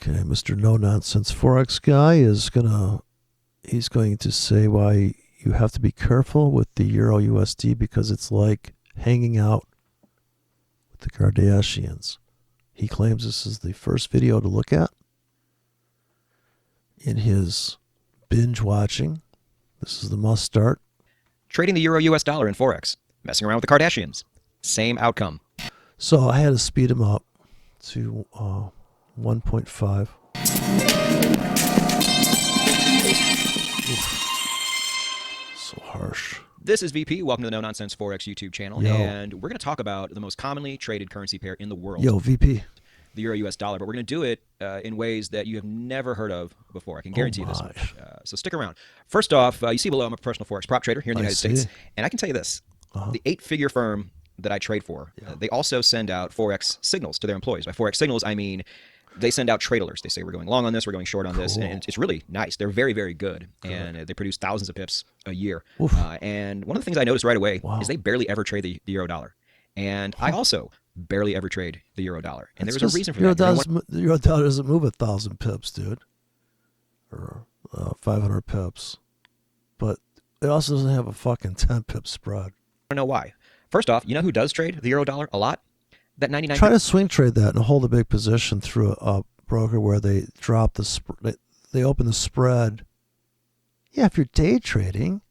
Okay, Mr. No Nonsense Forex guy is he's going to say why you have to be careful with the Euro USD because it's like hanging out with the Kardashians. He claims this is the first video to look at in his binge watching. This is the must start. Trading the Euro US dollar in forex, messing around with the Kardashians. Same outcome. So I had to speed him up to 1.5. So harsh. This is VP. Welcome to the No Nonsense Forex YouTube channel. Yo. And we're going to talk about the most commonly traded currency pair in the world. Yo, VP. The Euro US dollar. But we're going to do it in ways that you have never heard of before. I can guarantee you this much. So stick around. First off, you see below, I'm a professional Forex prop trader here in the United States. And I can tell you this. The 8-figure firm that I trade for, they also send out Forex signals to their employees. By Forex signals, I mean they send out trade alerts. They say, we're going long on this, we're going short on this. And it's really nice. They're very, very good. And they produce thousands of pips a year. And one of the things I noticed right away is they barely ever trade the euro dollar. And I also barely ever trade the euro dollar. And there's a reason for that. The euro dollar doesn't move 1,000 pips, dude. Or 500 pips. But it also doesn't have a fucking 10 pip spread. I don't know why. First off, you know who does trade the euro dollar a lot? That 99. Try to swing trade that and hold a big position through a broker where they drop they open the spread. Yeah, if you're day trading,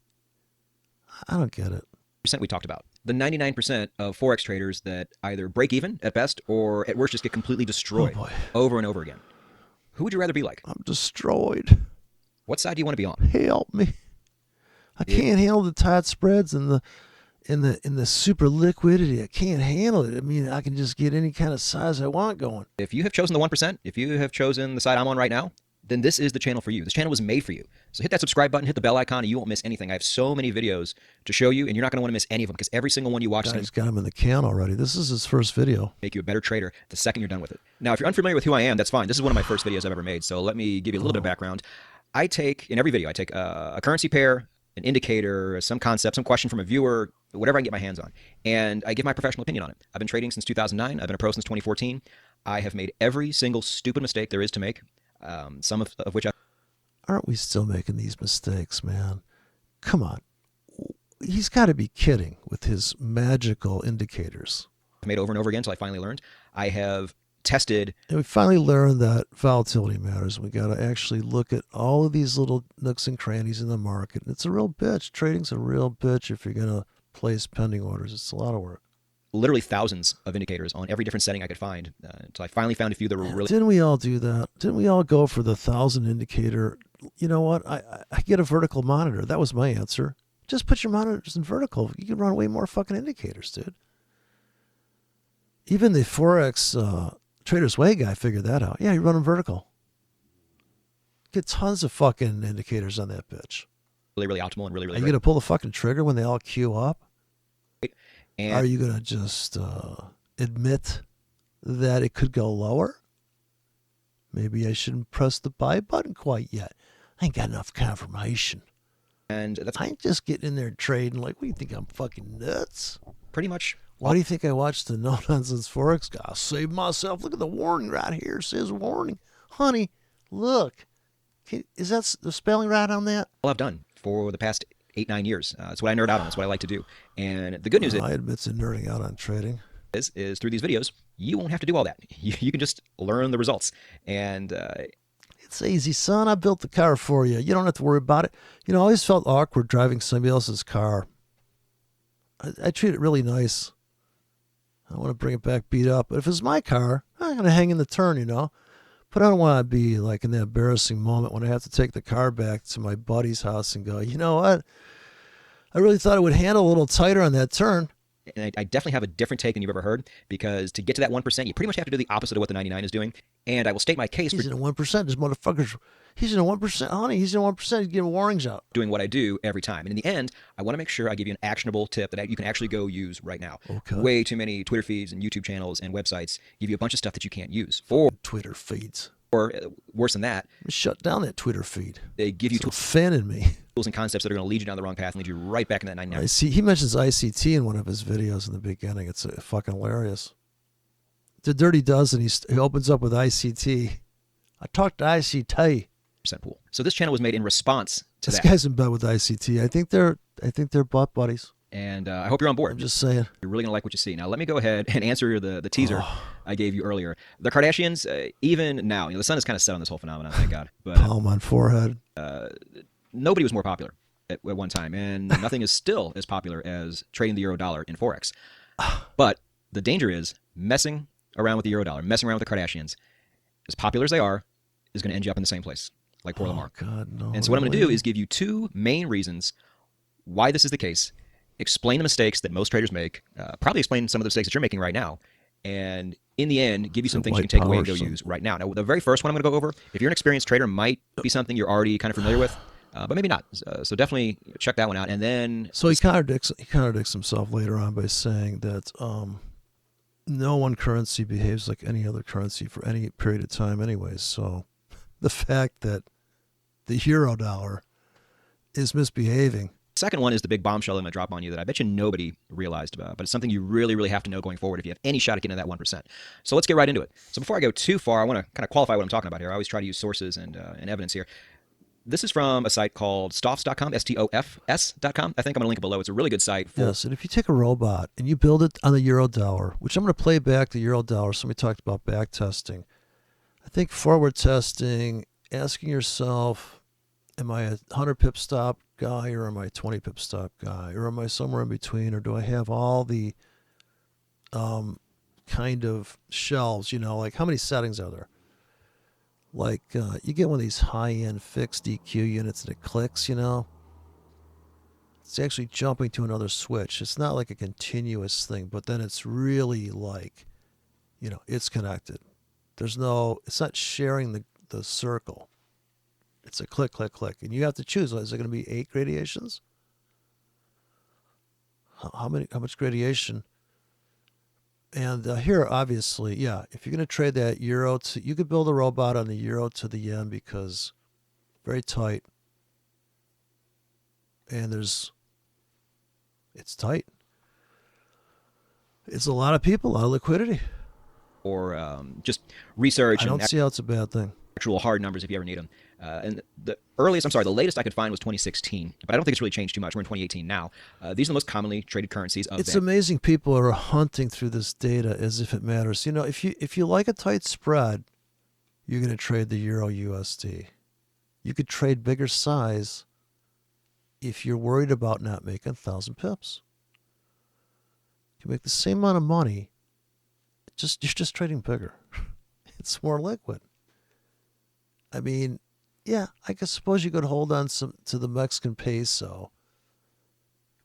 I don't get it. We talked about the 99% of forex traders that either break even at best or at worst just get completely destroyed over and over again. Who would you rather be like? I'm destroyed. What side do you want to be on? Help me. I can't handle the tight spreads and the super liquidity. I can't handle it. I mean, I can just get any kind of size I want going. If you have chosen the 1%, if you have chosen the side I'm on right now, then this is the channel for you. This channel was made for you. So hit that subscribe button, hit the bell icon, and you won't miss anything. I have so many videos to show you, and you're not going to want to miss any of them because every single one you watch Guy's got him in the can already. This is his first video. Make you a better trader the second you're done with it. Now, if you're unfamiliar with who I am, that's fine. This is one of my first videos I've ever made, so let me give you a little bit of background. In every video, I take a currency pair, an indicator, some concept, some question from a viewer, whatever I can get my hands on, and I give my professional opinion on it. I've been trading since 2009. I've been a pro since 2014. I have made every single stupid mistake there is to make, some of which Aren't we still making these mistakes, man? Come on. He's got to be kidding with his magical indicators. I've made over and over again until I finally learned. I have tested. And we finally learned that volatility matters. We got to actually look at all of these little nooks and crannies in the market. It's a real bitch. Trading's a real bitch if you're going to place pending orders. It's a lot of work. Literally thousands of indicators on every different setting I could find until I finally found a few that were really... Didn't we all do that? Didn't we all go for the 1,000 indicator? You know what? I get a vertical monitor. That was my answer. Just put your monitors in vertical. You can run way more fucking indicators, dude. Even the Forex Trader's Way guy figured that out. Yeah, you run them vertical. Get tons of fucking indicators on that bitch. Really optimal and really Are you going to pull the fucking trigger when they all queue up? And are you going to just admit that it could go lower? Maybe I shouldn't press the buy button quite yet. I ain't got enough confirmation. And that's I ain't just getting in there trading like, what do you think, I'm fucking nuts? pretty much. Why do you think I watched the No Nonsense Forex guy? I'll save myself. Look at the warning right here. It says warning. Honey, look. Is that the spelling right on that? All I've done for the past 8-9 years. It's what I nerd out on. It's what I like to do. And the good news I admit to nerding out on trading. is through these videos, you won't have to do all that. You can just learn the results. And it's easy, son. I built the car for you. You don't have to worry about it. You know, I always felt awkward driving somebody else's car. I treat it really nice. I don't want to bring it back beat up. But if it's my car, I'm going to hang in the turn, you know. But I don't want to be like in that embarrassing moment when I have to take the car back to my buddy's house and go, you know what? I really thought it would handle a little tighter on that turn. And I definitely have a different take than you've ever heard, because to get to that 1%, you pretty much have to do the opposite of what the 99 is doing. And I will state my case He's for in a 1%. This motherfucker's, he's in a 1%. Honey, he's in a 1%. He's getting warnings out. doing what I do every time. And in the end, I want to make sure I give you an actionable tip that you can actually go use right now. Okay. Way too many Twitter feeds and YouTube channels and websites give you a bunch of stuff that you can't use. Or Twitter feeds. Worse than that, Shut down that Twitter feed. they give you It's offending me. tools and concepts that are going to lead you down the wrong path and lead you right back in that 99. I see. He mentions ICT in one of his videos in the beginning. It's fucking hilarious. The Dirty Dozen, he opens up with ICT. I talked to ICT. pool. So this channel was made in response to This that. guy's in bed with ICT. I think they're butt buddies. And I hope you're on board. I'm just saying. You're really going to like what you see. Now, let me go ahead and answer the teaser I gave you earlier. The Kardashians, even now, the sun is kind of set on this whole phenomenon, thank God. But Palm on forehead. nobody was more popular at one time, and nothing is still as popular as trading the euro dollar in forex. But the danger is messing around with the euro dollar, messing around with the Kardashians, as popular as they are, is going to end you up in the same place, like poor Lamar. God, no. And so what I'm going to do is give you two main reasons why this is the case, explain the mistakes that most traders make, probably explain some of the mistakes that you're making right now, and in the end, give you some things you can take away and go use right now. Now, the very first one I'm going to go over, if you're an experienced trader, might be something you're already kind of familiar with, but maybe not. So definitely check that one out. And then... So he contradicts himself later on by saying that no one currency behaves like any other currency for any period of time anyways. So the fact that the euro dollar is misbehaving. Second one is the big bombshell I'm going to drop on you that I bet you nobody realized about, but it's something you really, really have to know going forward if you have any shot at getting to that 1%. So let's get right into it. So before I go too far, I want to kind of qualify what I'm talking about here. I always try to use sources and evidence here. This is from a site called stofs.com, STOFS.com. I think I'm going to link it below. It's a really good site. Yes, and if you take a robot and you build it on the euro dollar, which I'm going to play back the euro dollar, somebody talked about back testing. I think forward testing, asking yourself, am I a 100 pip stop guy or am I a 20 pip stop guy? Or am I somewhere in between? Or do I have all the kind of shelves, like how many settings are there? Like you get one of these high-end fixed EQ units and it clicks, It's actually jumping to another switch. It's not like a continuous thing, but then it's really like, it's connected. It's not sharing the circle. It's a click, click, click. And you have to choose. Is it going to be 8 gradations? How much gradation? And here, obviously, if you're going to trade that euro you could build a robot on the euro to the yen because very tight. And it's tight. It's a lot of people, a lot of liquidity. Or just research. I don't see how it's a bad thing. Actual hard numbers if you ever need them. And the latest I could find was 2016, but I don't think it's really changed too much. We're in 2018 now. These are the most commonly traded currencies of It's amazing people are hunting through this data as if it matters. If you like a tight spread, you're going to trade the Euro USD. You could trade bigger size if you're worried about not making 1,000 pips. You can make the same amount of money, you're just trading bigger. It's more liquid. I mean, I guess suppose you could hold on to the Mexican peso.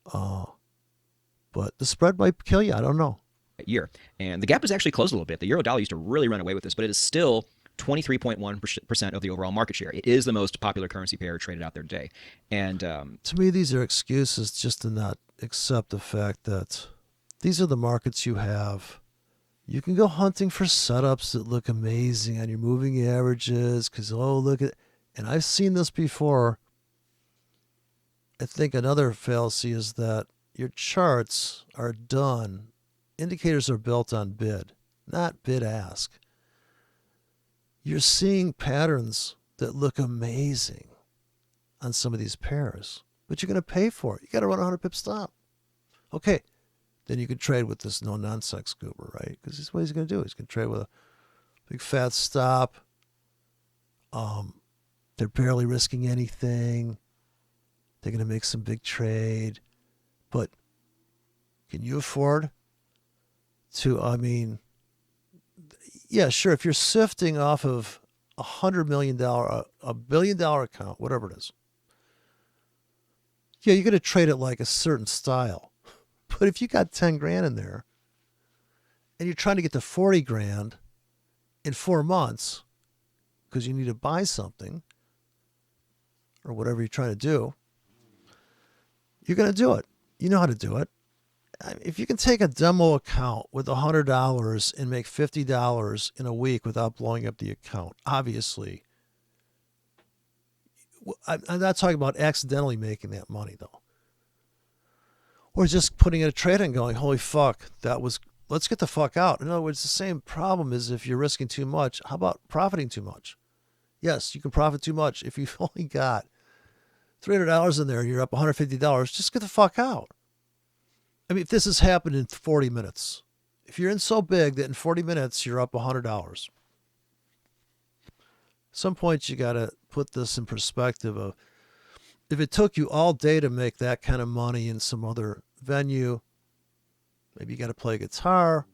But the spread might kill you. I don't know. Year. And the gap has actually closed a little bit. The euro dollar used to really run away with this, but it is still 23.1% of the overall market share. It is the most popular currency pair traded out there today. And to me, these are excuses just to not accept the fact that these are the markets you have. You can go hunting for setups that look amazing on your moving averages because, look at... And I've seen this before. I think another fallacy is that your charts are done. Indicators are built on bid, not bid-ask. You're seeing patterns that look amazing on some of these pairs, but you're going to pay for it. You got to run a 100 pip stop. Okay. Then you could trade with this no-nonsense goober, right? Because this is what he's going to do. He's going to trade with a big fat stop. They're barely risking anything. They're going to make some big trade. But can you afford to, sure, if you're sifting off of $100 million, a $1 billion account, whatever it is, you're going to trade it like a certain style. But if you got 10 grand in there and you're trying to get to 40 grand in 4 months because you need to buy something or whatever you're trying to do, you're going to do it. You know how to do it. If you can take a demo account with $100 and make $50 in a week without blowing up the account, obviously, I'm not talking about accidentally making that money though. Or just putting in a trade and going, holy fuck, let's get the fuck out. In other words, the same problem is if you're risking too much, how about profiting too much? Yes, you can profit too much. If you've only got $300 in there and you're up $150, just get the fuck out. I mean, if this has happened in 40 minutes, if you're in so big that in 40 minutes you're up $100, at some point you got to put this in perspective of if it took you all day to make that kind of money in some other venue, maybe you got to play guitar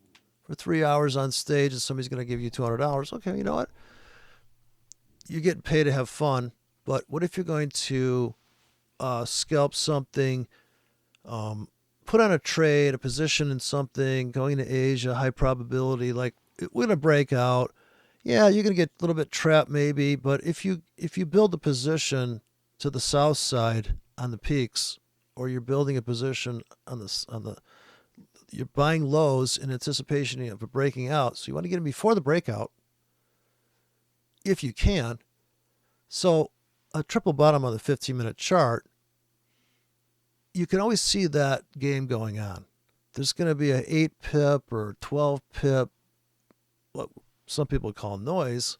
for 3 hours on stage and somebody's going to give you $200. Okay, you know what? You're getting paid to have fun, but what if you're going to scalp something, put on a trade, a position in something, going to Asia, high probability, like we're going to break out. Yeah, you're going to get a little bit trapped maybe, but if you build a position to the south side on the peaks, or you're building a position you're buying lows in anticipation of a breaking out, so you want to get them before the breakout, if you can. So a triple bottom on the 15-minute chart, you can always see that game going on. There's going to be an 8 pip or 12 pip, what some people call noise,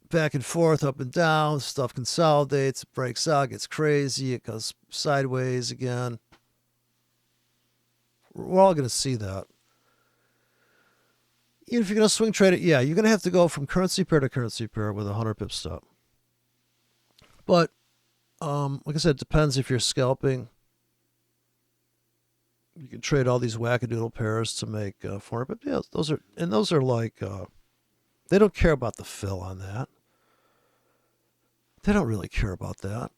back and forth, up and down. Stuff consolidates, it breaks out, gets crazy, it goes sideways again. We're all going to see that. Even if you're going to swing trade it, yeah, you're going to have to go from currency pair to currency pair with a 100 pip stop. But like I said, it depends if you're scalping. You can trade all these wackadoodle pairs to make 400 pips. Yeah, those are like they don't care about the fill on that. They don't really care about that.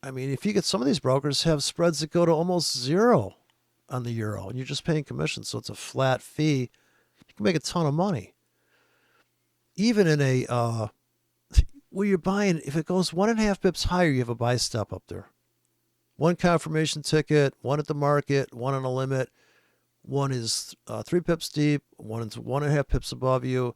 I mean, if you get some of these brokers have spreads that go to almost zero on the euro, and you're just paying commission, so it's a flat fee. You can make a ton of money. Even in a where you're buying, if it goes 1.5 pips higher, you have a buy stop up there. One confirmation ticket, one at the market, one on a limit. One is 3 pips deep, one is 1.5 pips above you,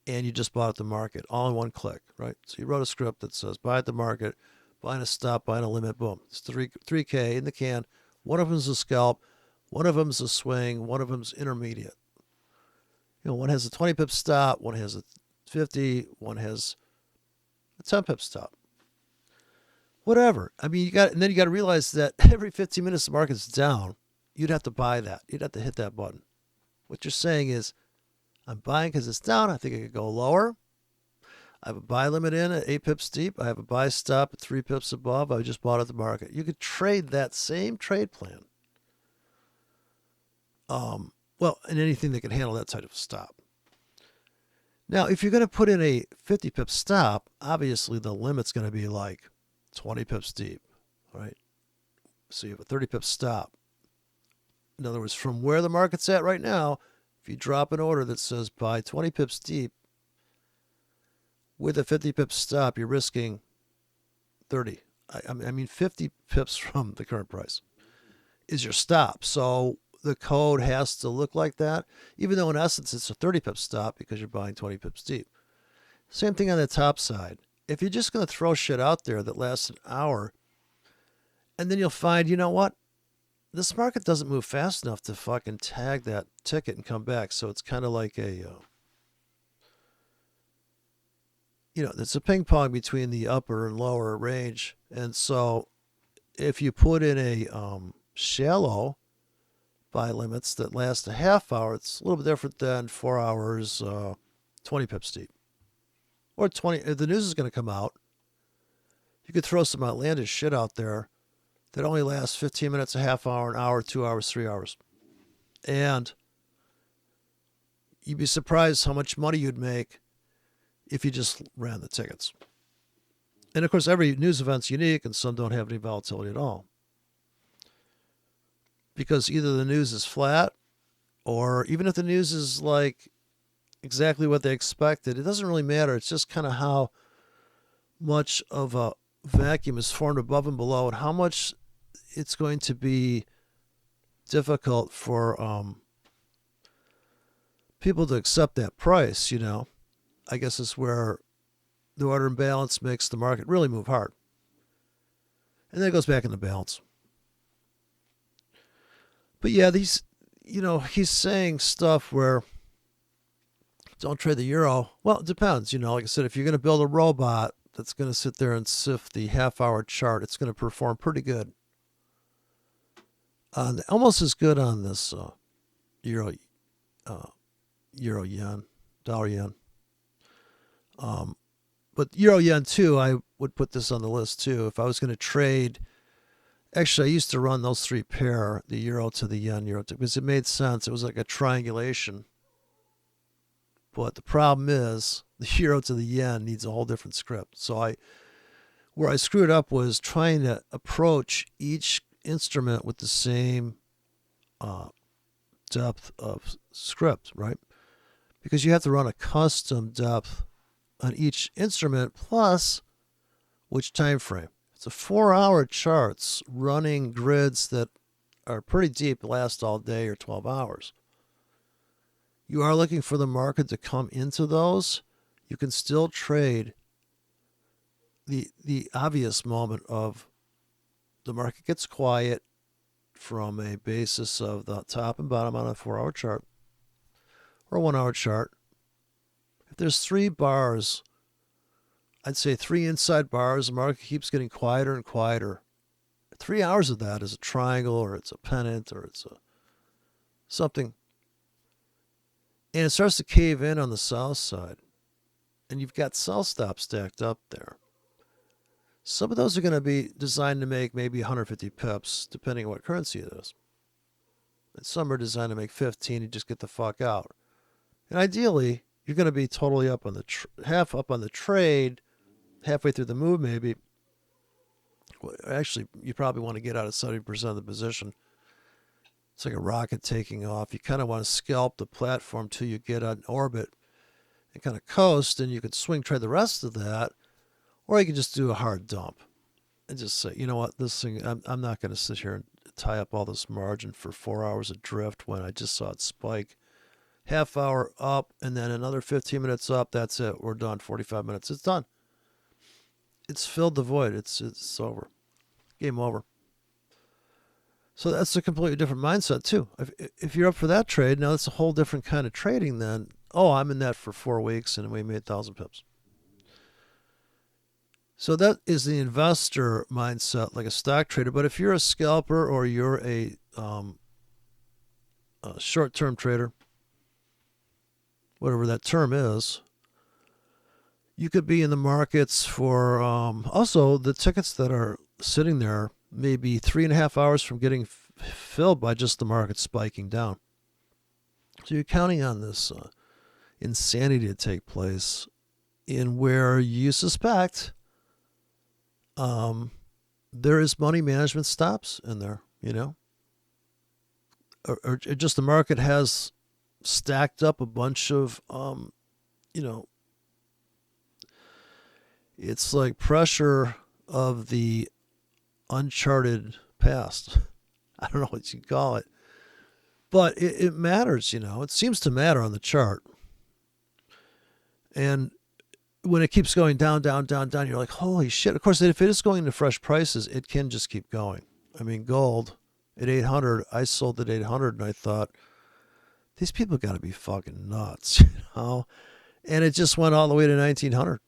and you just bought at the market, all in one click, right? So you wrote a script that says buy at the market, buying a stop, buying a limit, boom. It's 3K in the can. One of them is a scalp, one of them is a swing, one of them is intermediate. You know, one has a 20 pip stop, one has a 50, one has a 10 pip stop. Whatever. I mean, and then you got to realize that every 15 minutes the market's down. You'd have to buy that. You'd have to hit that button. What you're saying is, I'm buying because it's down. I think it could go lower. I have a buy limit in at 8 pips deep. I have a buy stop at 3 pips above. I just bought at the market. You could trade that same trade plan. Well, and anything that can handle that type of stop. Now, if you're going to put in a 50 pip stop, obviously the limit's going to be like 20 pips deep, right? So you have a 30 pip stop. In other words, from where the market's at right now, if you drop an order that says buy 20 pips deep with a 50 pip stop, you're risking 30. I mean 50 pips from the current price is your stop. So the code has to look like that, even though in essence it's a 30 pip stop because you're buying 20 pips deep. Same thing on the top side. If you're just going to throw shit out there that lasts an hour, and then you'll find, you know what? This market doesn't move fast enough to fucking tag that ticket and come back. So it's kind of like it's a ping pong between the upper and lower range. And so if you put in a shallow buy limits that last a half hour, it's a little bit different than 4 hours, 20 pips deep. Or 20, if the news is going to come out, you could throw some outlandish shit out there that only lasts 15 minutes, a half hour, an hour, 2 hours, 3 hours. And you'd be surprised how much money you'd make if you just ran the tickets. And of course, every news event's unique and some don't have any volatility at all. Because either the news is flat, or even if the news is like exactly what they expected, it doesn't really matter. It's just kind of how much of a vacuum is formed above and below and how much it's going to be difficult for people to accept that price, you know. I guess is where the order imbalance makes the market really move hard. And then it goes back into balance. But yeah, he's saying stuff where Don't trade the euro. Well, it depends. Like I said, if you're going to build a robot that's going to sit there and sift the half-hour chart, it's going to perform pretty good. Almost as good on this euro yen, dollar yen. But euro yen too, I would put this on the list too. If I was going to trade, actually I used to run those three pair, the euro to the yen, because it made sense. It was like a triangulation. But the problem is the euro to the yen needs a whole different script. So where I screwed up was trying to approach each instrument with the same depth of script, right? Because you have to run a custom depth on each instrument plus which time frame. It's a 4-hour charts running grids that are pretty deep, last all day or 12 hours. You are looking for the market to come into those. You can still trade the obvious moment of the market gets quiet from a basis of the top and bottom on a 4-hour chart or a 1-hour chart. If there's 3 bars, I'd say 3 inside bars, the market keeps getting quieter and quieter. 3 hours of that is a triangle or it's a pennant or it's something. And it starts to cave in on the south side. And you've got sell stops stacked up there. Some of those are going to be designed to make maybe 150 pips, depending on what currency it is. And some are designed to make 15 and just get the fuck out. And ideally, you're going to be totally up on the half up on the trade, halfway through the move maybe. Well, actually, you probably want to get out of 70% of the position. It's like a rocket taking off. You kind of want to scalp the platform till you get on orbit and kind of coast, and you can swing trade the rest of that. Or you can just do a hard dump and just say, you know what, this thing, I'm not going to sit here and tie up all this margin for 4 hours of drift when I just saw it spike. Half hour up and then another 15 minutes up. That's it. We're done. 45 minutes. It's done. It's filled the void. It's over. Game over. So that's a completely different mindset too. If you're up for that trade, now that's a whole different kind of trading then. Oh, I'm in that for 4 weeks and we made 1,000 pips. So that is the investor mindset, like a stock trader. But if you're a scalper or you're a short-term trader, whatever that term is, you could be in the markets for also the tickets that are sitting there maybe 3.5 hours from getting filled by just the market spiking down. So you're counting on this insanity to take place in where you suspect there is money management stops in there, or just the market has stacked up a bunch of, it's like pressure of the uncharted past. I don't know what you call it, but it matters, it seems to matter on the chart. And when it keeps going down, down, down, down, you're like, holy shit. Of course, if it is going to fresh prices, it can just keep going. I mean, gold at 800, I sold at 800 and I thought, these people got to be fucking nuts, And it just went all the way to 1900.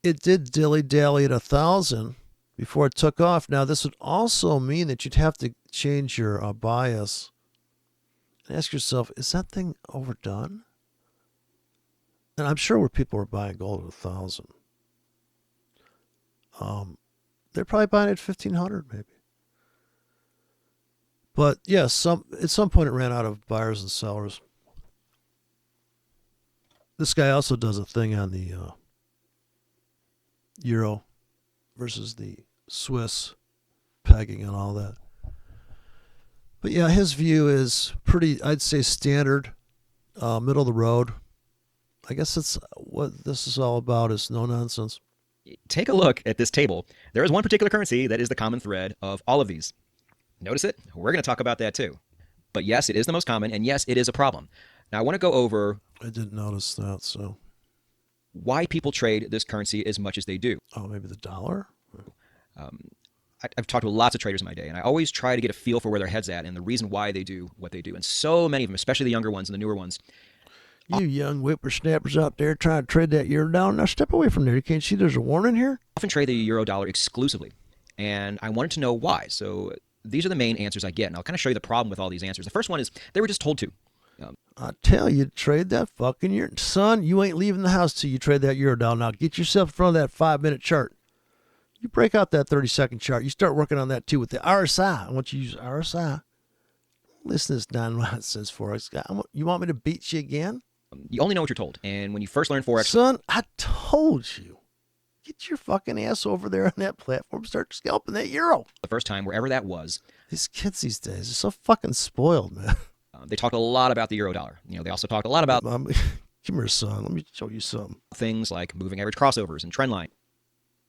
It did dilly-dally at 1,000 before it took off. Now, this would also mean that you'd have to change your bias and ask yourself, is that thing overdone? And I'm sure where people were buying gold at 1,000. They're probably buying it at 1,500 maybe. But yes, at some point it ran out of buyers and sellers. This guy also does a thing on the euro versus the Swiss pegging and all that. But yeah, his view is pretty, I'd say, standard, middle of the road. I guess that's what this is all about, is no nonsense. Take a look at this table. There is one particular currency that is the common thread of all of these. Notice it? We're going to talk about that too. But yes, it is the most common, and yes, it is a problem. Now, I want to go over... I didn't notice that, so... why people trade this currency as much as they do. Oh, maybe the dollar? I've talked to lots of traders in my day, and I always try to get a feel for where their head's at and the reason why they do what they do. And so many of them, especially the younger ones and the newer ones, You young whippersnappers out there trying to trade that euro dollar, now step away from there. You can't see there's a warning here? Often trade the euro dollar exclusively, and I wanted to know why. So these are the main answers I get, and I'll kind of show you the problem with all these answers. The first one is they were just told to. I tell you, trade that fucking euro. Son, you ain't leaving the house till you trade that euro dollar. Now get yourself in front of that 5-minute chart. You break out that 30-second chart. You start working on that too with the RSI. I want you to use RSI. Listen to this nonsense forex guy. You want me to beat you again? You only know what you're told, and when you first learn forex, son, I told you. Get your fucking ass over there on that platform. Start scalping that euro. The first time, wherever that was, these kids these days are so fucking spoiled, man. They talked a lot about the euro dollar. They also talked a lot about come here, son. Let me show you something. Things like moving average crossovers and trend line.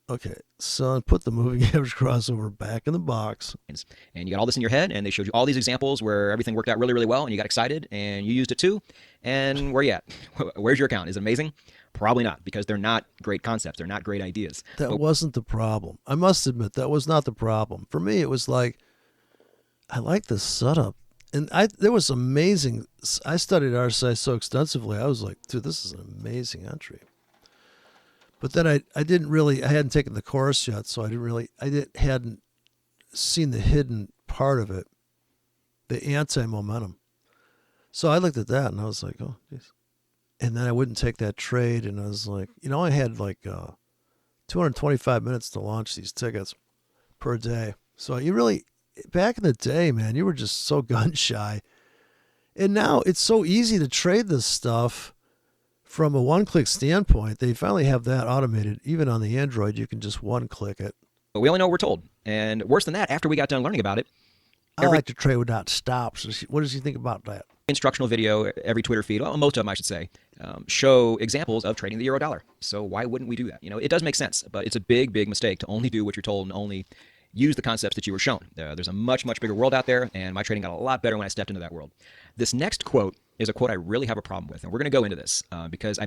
Okay, son, put the moving average crossover back in the box. And you got all this in your head, and they showed you all these examples where everything worked out really, really well, and you got excited, and you used it too. And where you at? Where's your account? Is it amazing? Probably not, because they're not great concepts. They're not great ideas. That wasn't the problem. I must admit, that was not the problem. For me, it was like, I like the setup. And there was amazing. I studied RSI so extensively. I was like, dude, this is an amazing entry. But then I hadn't taken the course yet, so hadn't seen the hidden part of it, the anti-momentum. So I looked at that and I was like, oh, geez. And then I wouldn't take that trade, and I was like, I had like 225 minutes to launch these tickets per day. So back in the day, man, you were just so gun shy. And now it's so easy to trade this stuff from a one-click standpoint. They finally have that automated. Even on the Android, you can just one-click it. But we only know what we're told. And worse than that, after we got done learning about it, I like to trade without stops. What does he think about that? Instructional video, every Twitter feed, well, most of them, I should say, show examples of trading the euro dollar. So why wouldn't we do that? It does make sense, but it's a big, big mistake to only do what you're told and only use the concepts that you were shown. There's a much, much bigger world out there, and my trading got a lot better when I stepped into that world. This next quote is a quote I really have a problem with, and we're going to go into this because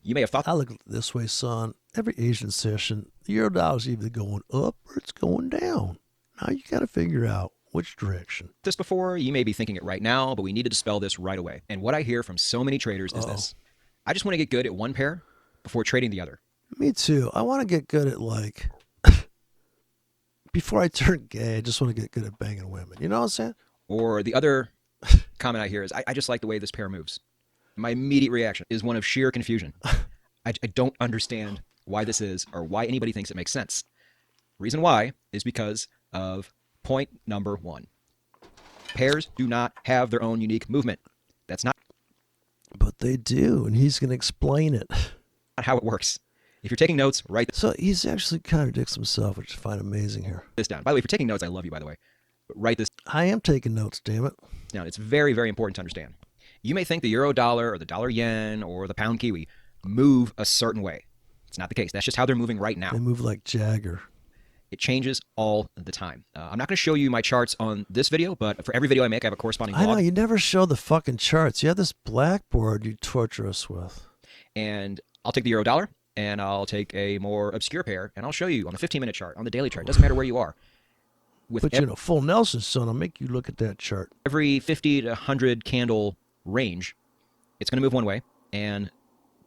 you may have thought. I look at it this way, son. Every Asian session, the euro dollar is either going up or it's going down. Now you got to figure out which direction. This before, you may be thinking it right now, but we need to dispel this right away. And what I hear from so many traders is this. I just want to get good at one pair before trading the other. Me too. I want to get good at before I turn gay, I just want to get good at banging women. You know what I'm saying? Or the other comment I hear is, I just like the way this pair moves. My immediate reaction is one of sheer confusion. I don't understand why this is or why anybody thinks it makes sense. Reason why is because of point number one. Pairs do not have their own unique movement. That's not. But they do, and he's going to explain it. Not how it works. If you're taking notes, write this. So he's actually contradicts himself, which I find amazing here. This down. By the way, if you're taking notes, I love you, by the way. But write this. I am taking notes, damn it. Down. It's very, very important to understand. You may think the euro dollar or the dollar yen or the pound kiwi move a certain way. It's not the case. That's just how they're moving right now. They move like Jagger. It changes all the time. I'm not going to show you my charts on this video, but for every video I make, I have a corresponding blog. I know, you never show the fucking charts. You have this blackboard you torture us with. And I'll take the euro dollar, and I'll take a more obscure pair, and I'll show you on the 15-minute chart, on the daily chart. It doesn't matter where you are. Put you in a full Nelson, son. I'll make you look at that chart. Every 50 to 100 candle range, it's going to move one way, and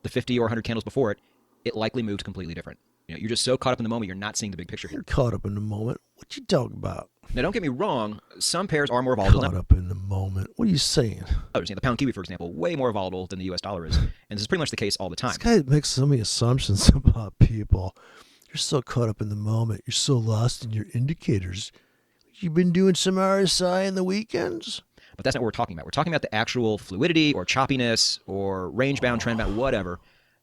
the 50 or 100 candles before it, it likely moved completely different. You're just so caught up in the moment, you're not seeing the big picture here. You're caught up in the moment. What you talking about? Now, don't get me wrong. Some pairs are more volatile. Caught up in the moment. What are you saying? Others, the pound kiwi, for example, way more volatile than the U.S. dollar is, and this is pretty much the case all the time. This guy makes so many assumptions about people. You're so caught up in the moment. You're so lost in your indicators. You've been doing some RSI in the weekends? But that's not what we're talking about. We're talking about the actual fluidity or choppiness or range-bound, trend-bound, whatever,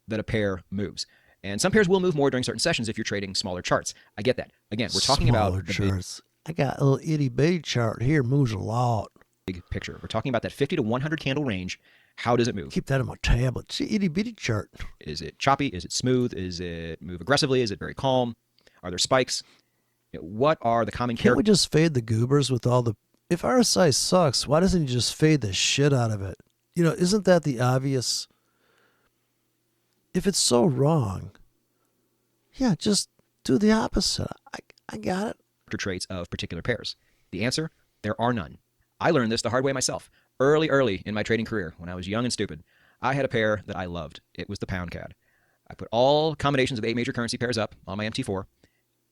that a pair moves. And some pairs will move more during certain sessions if you're trading smaller charts. I get that. Again, we're talking smaller about charts. I got a little itty-bitty chart here. Moves a lot. Big picture. We're talking about that 50 to 100 candle range. How does it move? Keep that on my tablet. It's an itty-bitty chart. Is it choppy? Is it smooth? Is it move aggressively? Is it very calm? Are there spikes? What are the common Can't we just fade the goobers with all the... If RSI sucks, why doesn't he just fade the shit out of it? Isn't that the obvious... If it's so wrong, yeah, just do the opposite. I got it. Traits of particular pairs. The answer, there are none. I learned this the hard way myself. Early in my trading career, when I was young and stupid, I had a pair that I loved. It was the pound CAD. I put all combinations of the 8 major currency pairs up on my MT4.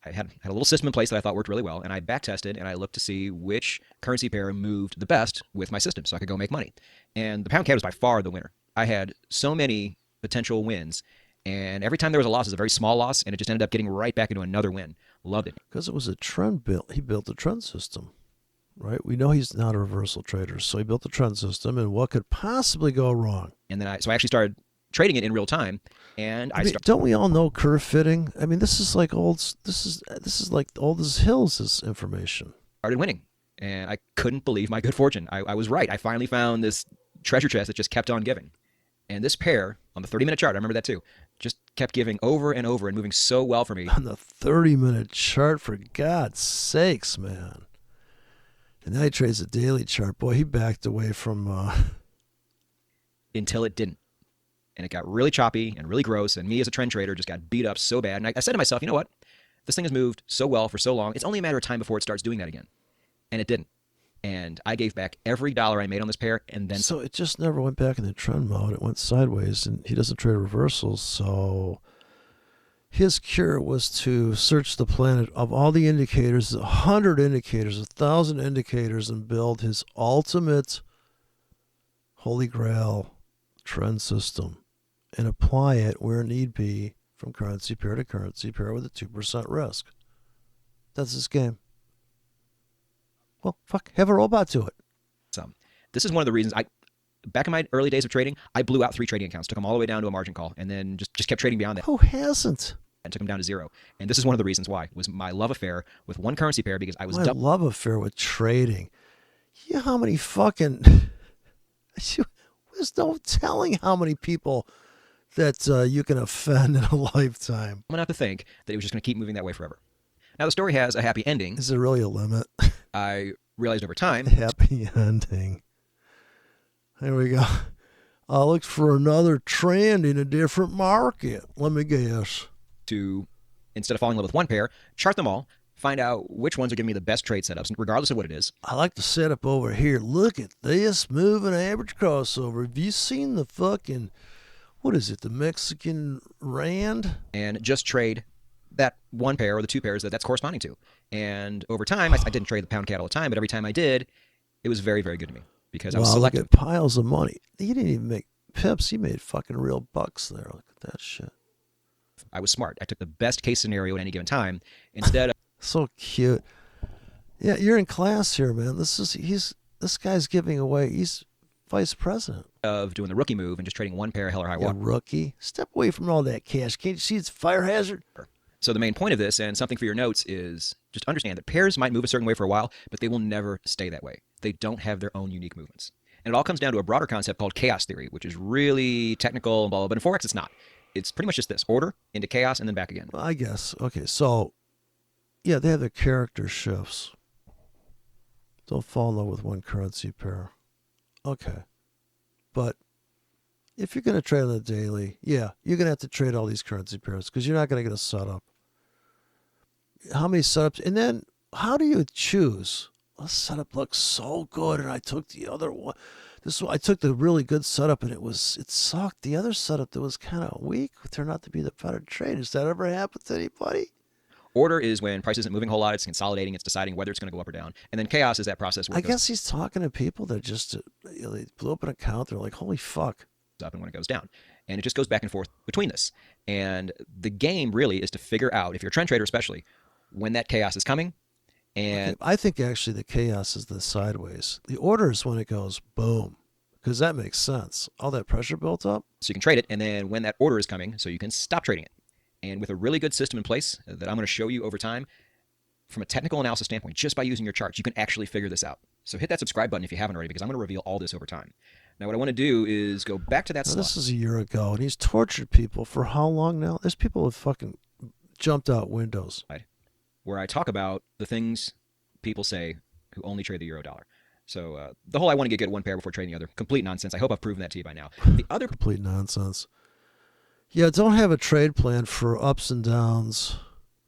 I had a little system in place that I thought worked really well, and I back tested and I looked to see which currency pair moved the best with my system so I could go make money. And the pound CAD was by far the winner. I had so many potential wins, and every time there was a loss, it was a very small loss, and it just ended up getting right back into another win. Loved it. Because it was a trend build. He built a trend system, right? We know he's not a reversal trader, so he built a trend system, and what could possibly go wrong? And then I actually started trading it in real time, and don't we all know curve fitting? I mean, this is like old. This is like old as hills. This information. Started winning, and I couldn't believe my good fortune. I was right. I finally found this treasure chest that just kept on giving. And this pair on the 30-minute chart, I remember that too, just kept giving over and over and moving so well for me. On the 30-minute chart, for God's sakes, man. And now he trades a daily chart. Boy, he backed away from... Until it didn't. And it got really choppy and really gross, and me as a trend trader just got beat up so bad. And I said to myself, you know what? This thing has moved so well for so long, it's only a matter of time before it starts doing that again. And it didn't. And I gave back every dollar I made on this pair, and then... So it just never went back in the trend mode. It went sideways, and he doesn't trade reversals, so... His cure was to search the planet of all the indicators, 100 indicators, 1,000 indicators, and build his ultimate holy grail trend system and apply it where need be from currency pair to currency pair with a 2% risk. That's his game. Well, fuck, have a robot do it. This is one of the reasons back in my early days of trading, I blew out 3 trading accounts, took them all the way down to a margin call, and then just kept trading beyond that. Who hasn't? And took them down to 0. And this is one of the reasons why, was my love affair with one currency pair, because I was... My love affair with trading. You know how many fucking... There's no telling how many people that you can offend in a lifetime. I'm going to have to think that it was just going to keep moving that way forever. Now, the story has a happy ending. Is there really a limit? I realized over time... Happy ending. There we go. I looked for another trend in a different market. Let me guess. To, instead of falling in love with one pair, chart them all, find out which ones are giving me the best trade setups, regardless of what it is. I like the setup over here. Look at this moving average crossover. Have you seen the fucking, what is it, the Mexican rand? And just trade that one pair or the 2 pairs that's corresponding to. And over time, I didn't trade the pound CAD all the time, but every time I did, it was very, very good to me because I was selective. Look at piles of money. He didn't even make pips. He made fucking real bucks there. Look at that shit. I was smart. I took the best case scenario at any given time instead of... So cute. Yeah, you're in class here, man. This guy's giving away. He's vice president. Of doing the rookie move and just trading one pair hell or high water. Rookie. Step away from all that cash. Can't you see it's a fire hazard? So the main point of this, and something for your notes, is just understand that pairs might move a certain way for a while, but they will never stay that way. They don't have their own unique movements. And it all comes down to a broader concept called chaos theory, which is really technical and blah, blah, but in forex it's not. It's pretty much just this: order into chaos and then back again. Well, I guess. Okay, so yeah, they have their character shifts. Don't fall in love with one currency pair. Okay. But if you're going to trade on the daily, yeah, you're going to have to trade all these currency pairs because you're not going to get a setup. How many setups? And then how do you choose? This setup looks so good, and I took the other one. I took the really good setup, and it sucked. The other setup that was kind of weak turned out to be the better trade. Has that ever happened to anybody? Order is when price isn't moving a whole lot, it's consolidating, it's deciding whether it's going to go up or down. And then chaos is that process where I guess he's talking to people that just, they blew up an account, they're like, holy fuck. Up and when it goes down. And it just goes back and forth between this. And the game really is to figure out, if you're a trend trader especially, when that chaos is coming. And I think actually the chaos is the sideways. The order is when it goes boom, because that makes sense. All that pressure built up. So you can trade it, and then when that order is coming, so you can stop trading it. And with a really good system in place that I'm going to show you over time, from a technical analysis standpoint, just by using your charts, you can actually figure this out. So hit that subscribe button if you haven't already, because I'm going to reveal all this over time. Now, what I want to do is go back to that slide. This is a year ago, and he's tortured people for how long now? There's people who have fucking jumped out windows. Where I talk about the things people say who only trade the euro dollar. So the whole I want to get good at one pair before trading the other, complete nonsense. I hope I've proven that to you by now. The other complete nonsense. Yeah, don't have a trade plan for ups and downs.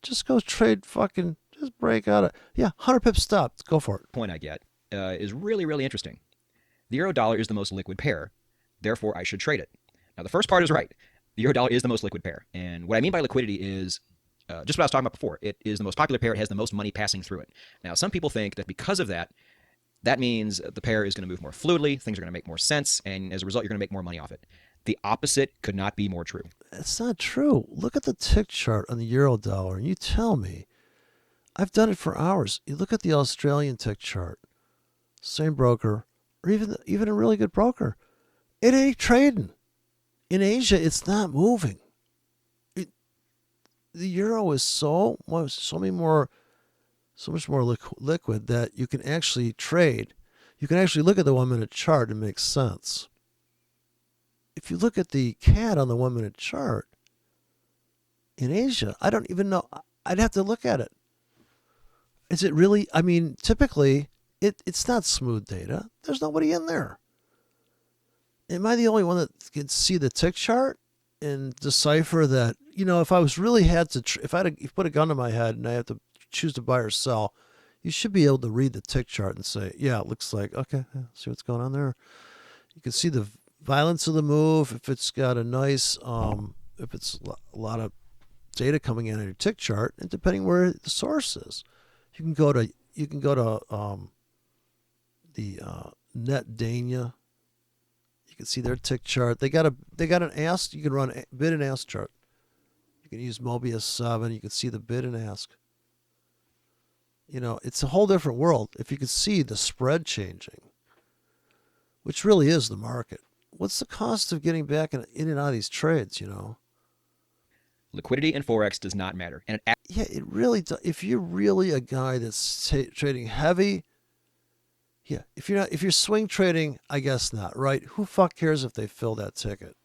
Just go trade fucking, just break out of, 100 pips stop. Go for it. Point I get is really, really interesting. The euro dollar is the most liquid pair, Therefore, I should trade it. Now, the first part is right. The euro dollar is the most liquid pair. And what I mean by liquidity is just what I was talking about before. It is the most popular pair. It has the most money passing through it. Now, some people think that because of that, that means the pair is going to move more fluidly, things are going to make more sense, and as a result, you're going to make more money off it. The opposite could not be more true. It's not true. Look at the tick chart on the euro dollar and you tell me. I've done it for hours. You look at the Australian tick chart, same broker, or even a really good broker. It ain't trading. In Asia, it's not moving. The euro is so much more liquid that you can actually trade. You can actually look at the 1 minute chart and make sense. If you look at the CAD on the 1 minute chart in Asia, I don't even know. I'd have to look at it. Is it really? I mean, typically, it's not smooth data. There's nobody in there. Am I the only one that can see the tick chart and decipher that? You know, if I was really had to, if I had to put a gun to my head and I have to choose to buy or sell, you should be able to read the tick chart and say, yeah, it looks like, okay, see what's going on there. You can see the violence of the move. If it's got a nice, if it's a lot of data coming in on your tick chart, and depending where the source is, you can go to the Net Dania. You can see their tick chart. They got an ask. You can run a bid and ask chart. You can use Mobius 7. You can see the bid and ask. You know, it's a whole different world if you can see the spread changing, which really is the market. What's the cost of getting back in and out of these trades, you know? Liquidity in forex does not matter. And yeah, it really does. If you're really a guy that's trading heavy, yeah. If you're swing trading, I guess not, right? Who fuck cares if they fill that ticket?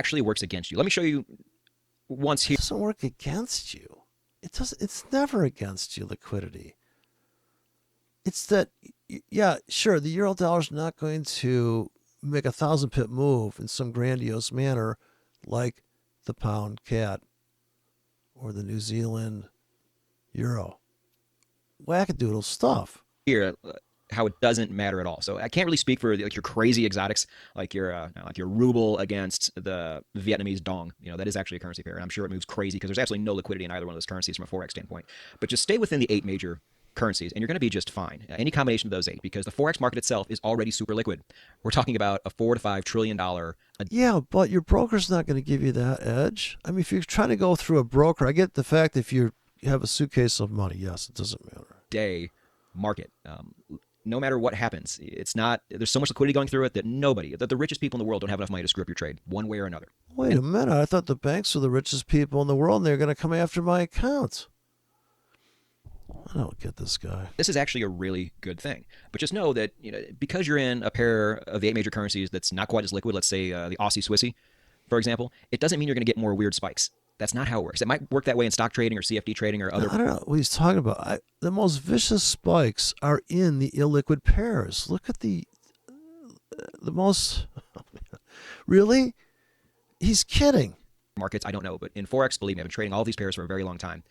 actually works against you. Let me show you once here. It doesn't work against you. It doesn't. It's never against you, liquidity. It's that, yeah, sure, the euro dollar's not going to make 1,000 pip move in some grandiose manner like the pound CAD or the New Zealand euro. Wackadoodle stuff. Here, how it doesn't matter at all. So I can't really speak for like your crazy exotics, like your ruble against the Vietnamese dong. You know, that is actually a currency pair, and I'm sure it moves crazy because there's absolutely no liquidity in either one of those currencies from a forex standpoint. But just stay within the 8 major currencies, and you're going to be just fine. Any combination of those 8, because the forex market itself is already super liquid. We're talking about a $4 to $5 trillion. Yeah, but your broker's not going to give you that edge. I mean, if you're trying to go through a broker, I get the fact if you have a suitcase of money, yes, it doesn't matter. Day market. No matter what happens, it's not. There's so much liquidity going through it that the richest people in the world don't have enough money to screw up your trade one way or another. Wait a minute. I thought the banks were the richest people in the world and they're going to come after my account. I don't get this guy. This is actually a really good thing. But just know that, you know, because you're in a pair of the 8 major currencies that's not quite as liquid, let's say the Aussie Swissy, for example, it doesn't mean you're going to get more weird spikes. That's not how it works. It might work that way in stock trading or CFD trading or other. I don't know what he's talking about. The most vicious spikes are in the illiquid pairs. Look at the most. Really? He's kidding. Markets, I don't know. But in Forex, believe me, I've been trading all these pairs for a very long time.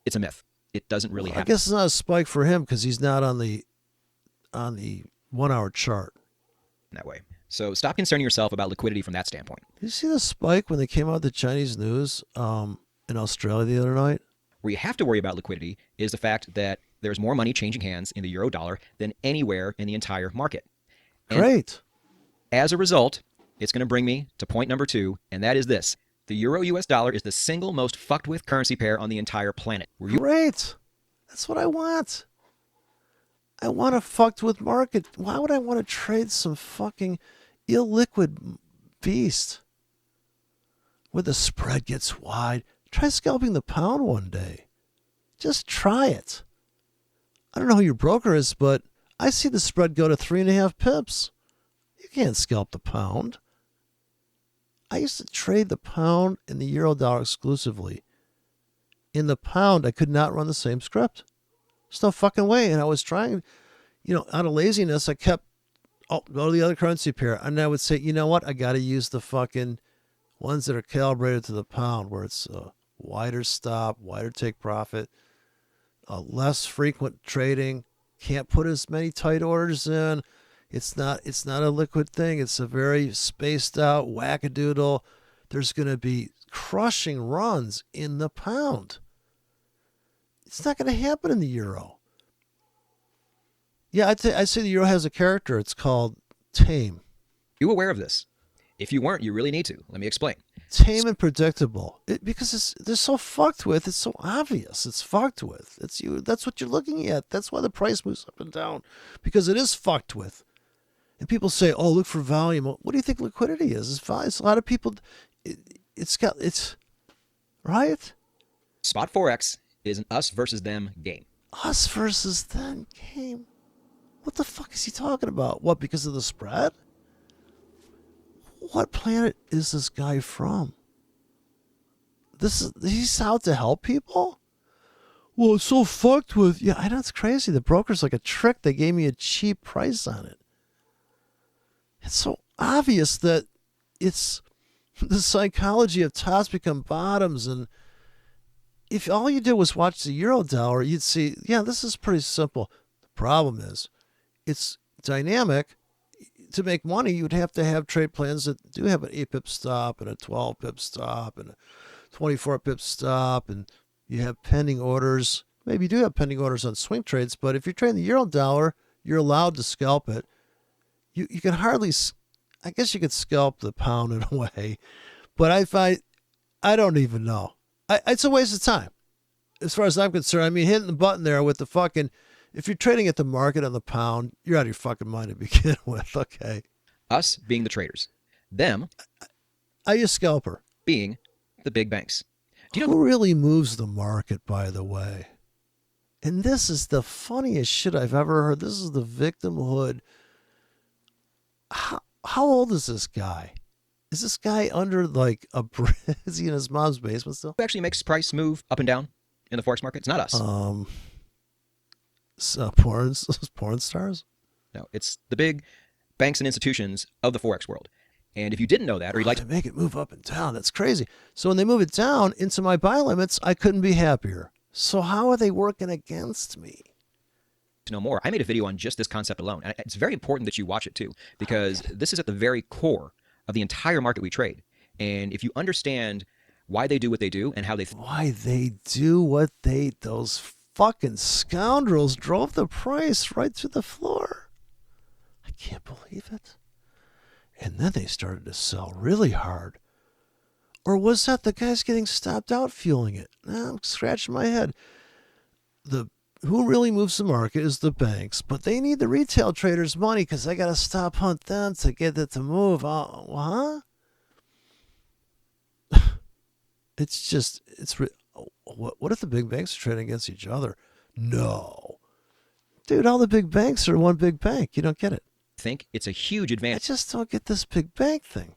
It's a myth. It doesn't really happen. I guess it's not a spike for him because he's not on the 1 hour chart. That way. So stop concerning yourself about liquidity from that standpoint. Did you see the spike when they came out with the Chinese news in Australia the other night? Where you have to worry about liquidity is the fact that there's more money changing hands in the euro dollar than anywhere in the entire market. And great. As a result, it's going to bring me to point number 2, and that is this. The euro-US dollar is the single most fucked with currency pair on the entire planet. Great. That's what I want. I want a fucked with market. Why would I want to trade some fucking illiquid beast where the spread gets wide? Try scalping the pound one day. Just try it. I don't know who your broker is, but I see the spread go to 3.5 pips. You can't scalp the pound. I used to trade the pound and the euro dollar exclusively. In the pound, I could not run the same script. There's no fucking way. And I was trying, out of laziness, I kept, go to the other currency pair. And I would say, you know what? I got to use the fucking ones that are calibrated to the pound, where it's a wider stop, wider take profit, less frequent trading, can't put as many tight orders in. It's not a liquid thing. It's a very spaced out wackadoodle. There's going to be crushing runs in the pound. It's not going to happen in the euro. Yeah, I'd say the euro has a character. It's called tame. You aware of this? If you weren't, you really need to. Let me explain. Tame and predictable. Because they're so fucked with. It's so obvious. It's fucked with. That's what you're looking at. That's why the price moves up and down. Because it is fucked with. And people say, oh, look for volume. What do you think liquidity is? It's a lot of people. It's right? Spot forex is an us versus them game. Us versus them game. What the fuck is he talking about? What, because of the spread? What planet is this guy from? He's out to help people? Well, it's so fucked with. Yeah, I know, it's crazy. The broker's like a trick. They gave me a cheap price on it. It's so obvious that it's the psychology of tops become bottoms. And if all you did was watch the euro dollar, you'd see, yeah, this is pretty simple. The problem is it's dynamic. To make money, you'd have to have trade plans that do have an 8-pip stop and a 12-pip stop and a 24-pip stop, and you have pending orders. Maybe you do have pending orders on swing trades, but if you're trading the euro dollar, you're allowed to scalp it. You can hardly, I guess you could scalp the pound in a way, but I don't even know. It's a waste of time, as far as I'm concerned. I mean, hitting the button there with the fucking. If you're trading at the market on the pound, you're out of your fucking mind to begin with. Okay. Us being the traders. Them. Are you a scalper? Being the big banks. Do you know who really moves the market, by the way? And this is the funniest shit I've ever heard. This is the victimhood. How old is this guy? Is this guy under like a bridge? Is he in his mom's basement still? Who actually makes price move up and down in the forex market? It's not us. Porn stars? No, it's the big banks and institutions of the forex world. And if you didn't know that, or you'd like to make it move up and down, that's crazy. So when they move it down into my buy limits, I couldn't be happier. So how are they working against me? To know more, I made a video on just this concept alone. And it's very important that you watch it too, because this is at the very core of the entire market we trade. And if you understand why they do what they do and how those fucking scoundrels drove the price right to the floor. I can't believe it. And then they started to sell really hard. Or was that the guys getting stopped out fueling it? I'm scratching my head. Who really moves the market is the banks, but they need the retail traders' money because they got to stop hunt them to get it to move. Huh? What if the big banks are trading against each other? No. Dude, all the big banks are one big bank. You don't get it. I think it's a huge advantage. I just don't get this big bank thing.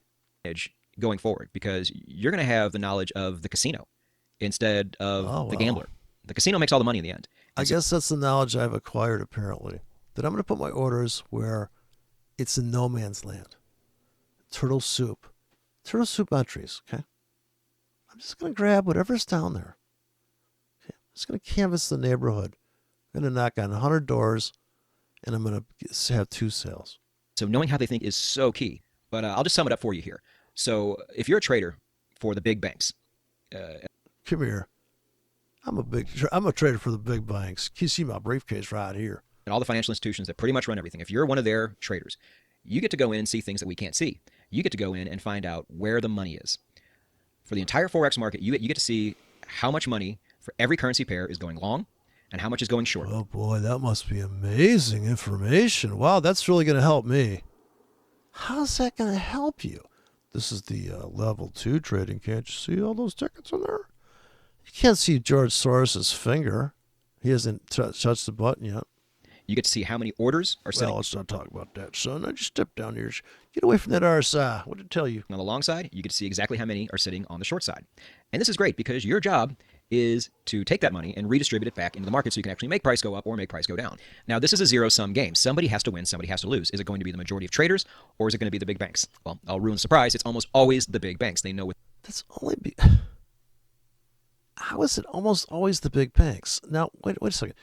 Going forward, because you're going to have the knowledge of the casino instead of the gambler. The casino makes all the money in the end. I guess that's the knowledge I've acquired, apparently. That I'm going to put my orders where it's in no man's land. Turtle soup entries, okay? I'm just going to grab whatever's down there. Okay? I'm just going to canvass the neighborhood. I'm going to knock on 100 doors, and I'm going to have 2 sales. So knowing how they think is so key. But I'll just sum it up for you here. So if you're a trader for the big banks. Come here. I'm a trader for the big banks. You see my briefcase right here. And all the financial institutions that pretty much run everything. If you're one of their traders, you get to go in and see things that we can't see. You get to go in and find out where the money is. For the entire Forex market, you get to see how much money for every currency pair is going long and how much is going short. Oh boy, that must be amazing information. Wow, that's really going to help me. How's that going to help you? This is the level 2 trading. Can't you see all those tickets in there? You can't see George Soros's finger. He hasn't touched the button yet. You get to see how many orders are sitting. Well, let's not talk about that, son. I just stepped down here. Get away from that RSI. What did it tell you? On the long side, you get to see exactly how many are sitting on the short side. And this is great because your job is to take that money and redistribute it back into the market so you can actually make price go up or make price go down. Now, this is a zero-sum game. Somebody has to win, somebody has to lose. Is it going to be the majority of traders or is it going to be the big banks? Well, I'll ruin the surprise. It's almost always the big banks. They know what... That's only... How is it almost always the big banks? Now, wait a second.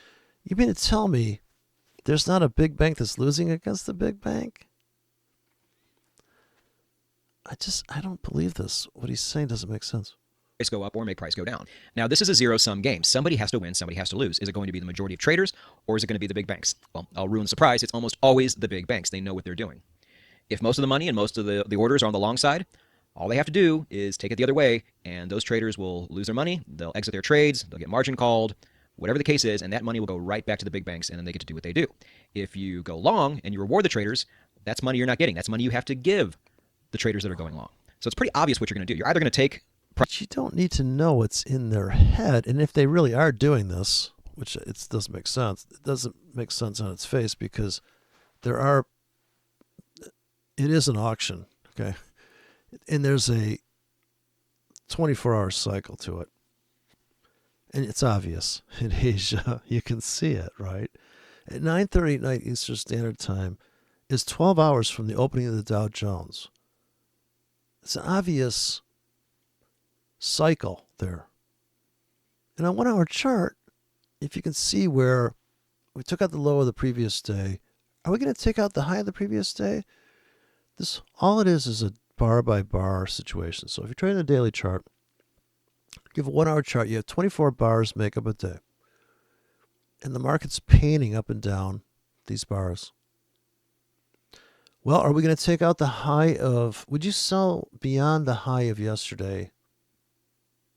You mean to tell me there's not a big bank that's losing against the big bank. I don't believe this. What he's saying doesn't make sense. Price go up or make price go down. Now, this is a zero-sum game. Somebody has to win, somebody has to lose. Is it going to be the majority of traders, or is it going to be the big banks? Well, I'll ruin the surprise. It's almost always the big banks. They know what they're doing. If most of the money and most of the orders are on the long side, all they have to do is take it the other way, and those traders will lose their money. They'll exit their trades. They'll get margin called, whatever the case is, and that money will go right back to the big banks, and then they get to do what they do. If you go long and you reward the traders, that's money you're not getting. That's money you have to give the traders that are going long. So it's pretty obvious what you're going to do. You're either going to take... But you don't need to know what's in their head. And if they really are doing this, which it doesn't make sense, it doesn't make sense on its face because it is an auction, okay? And there's a 24-hour cycle to it. And it's obvious in Asia. You can see it, right? At 9:30 at night Eastern Standard Time is 12 hours from the opening of the Dow Jones. It's an obvious cycle there. And on 1 hour chart, if you can see where we took out the low of the previous day, are we going to take out the high of the previous day? All it is a bar by bar situation. So if you're trading the daily chart, you have a 1 hour chart, you have 24 bars make up a day. And the market's painting up and down these bars. Well, are we going to take out the high of, would you sell beyond the high of yesterday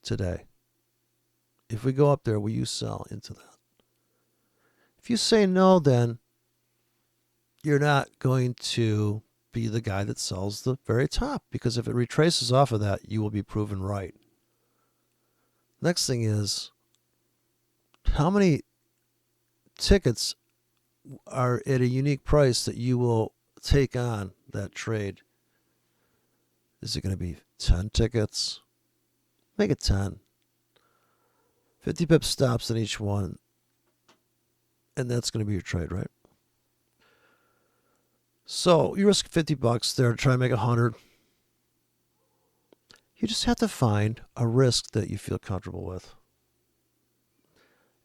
today? If we go up there, will you sell into that? If you say no, then you're not going to be the guy that sells the very top, because if it retraces off of that, you will be proven right. Next thing is, how many tickets are at a unique price that you will take on that trade? Is it going to be 10 tickets? Make it 10. 50 pips stops in each one. And that's going to be your trade, right? So you risk $50 there to try and make 100. You just have to find a risk that you feel comfortable with.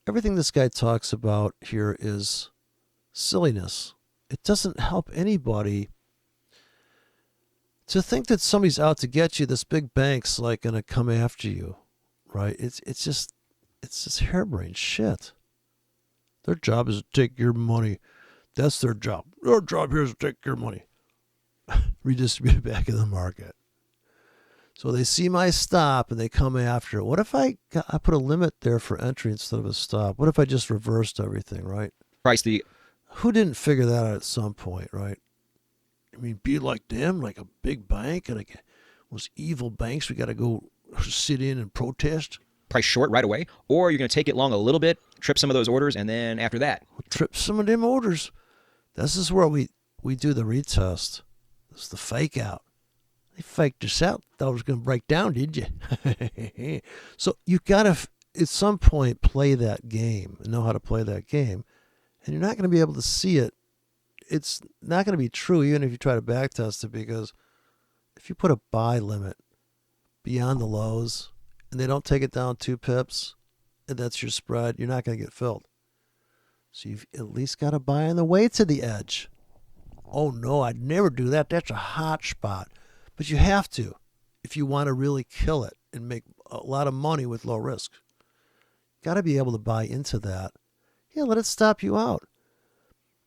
Everything this guy talks about here is silliness. It doesn't help anybody to think that somebody's out to get you. This big bank's like going to come after you, right? It's just harebrained shit. Their job is to take your money. That's their job. Their job here is to take your money, redistribute it back in the market. So they see my stop and they come after it. What if I put a limit there for entry instead of a stop? What if I just reversed everything, right? Who didn't figure that out at some point, right? I mean, be like them, like a big bank, and like those evil banks we got to go sit in and protest. Price short right away, or you're going to take it long a little bit, trip some of those orders, and then after that, trip some of them orders. This is where we do the retest. This is the fake out. They faked us out. Thought it was going to break down, did you? So you got to, at some point, play that game and know how to play that game. And you're not going to be able to see it. It's not going to be true even if you try to backtest it, because if you put a buy limit beyond the lows and they don't take it down 2 pips, and that's your spread, you're not going to get filled. So you've at least got to buy on the way to the edge. Oh, no, I'd never do that. That's a hot spot. But you have to if you want to really kill it and make a lot of money with low risk. Got to be able to buy into that. Yeah, let it stop you out.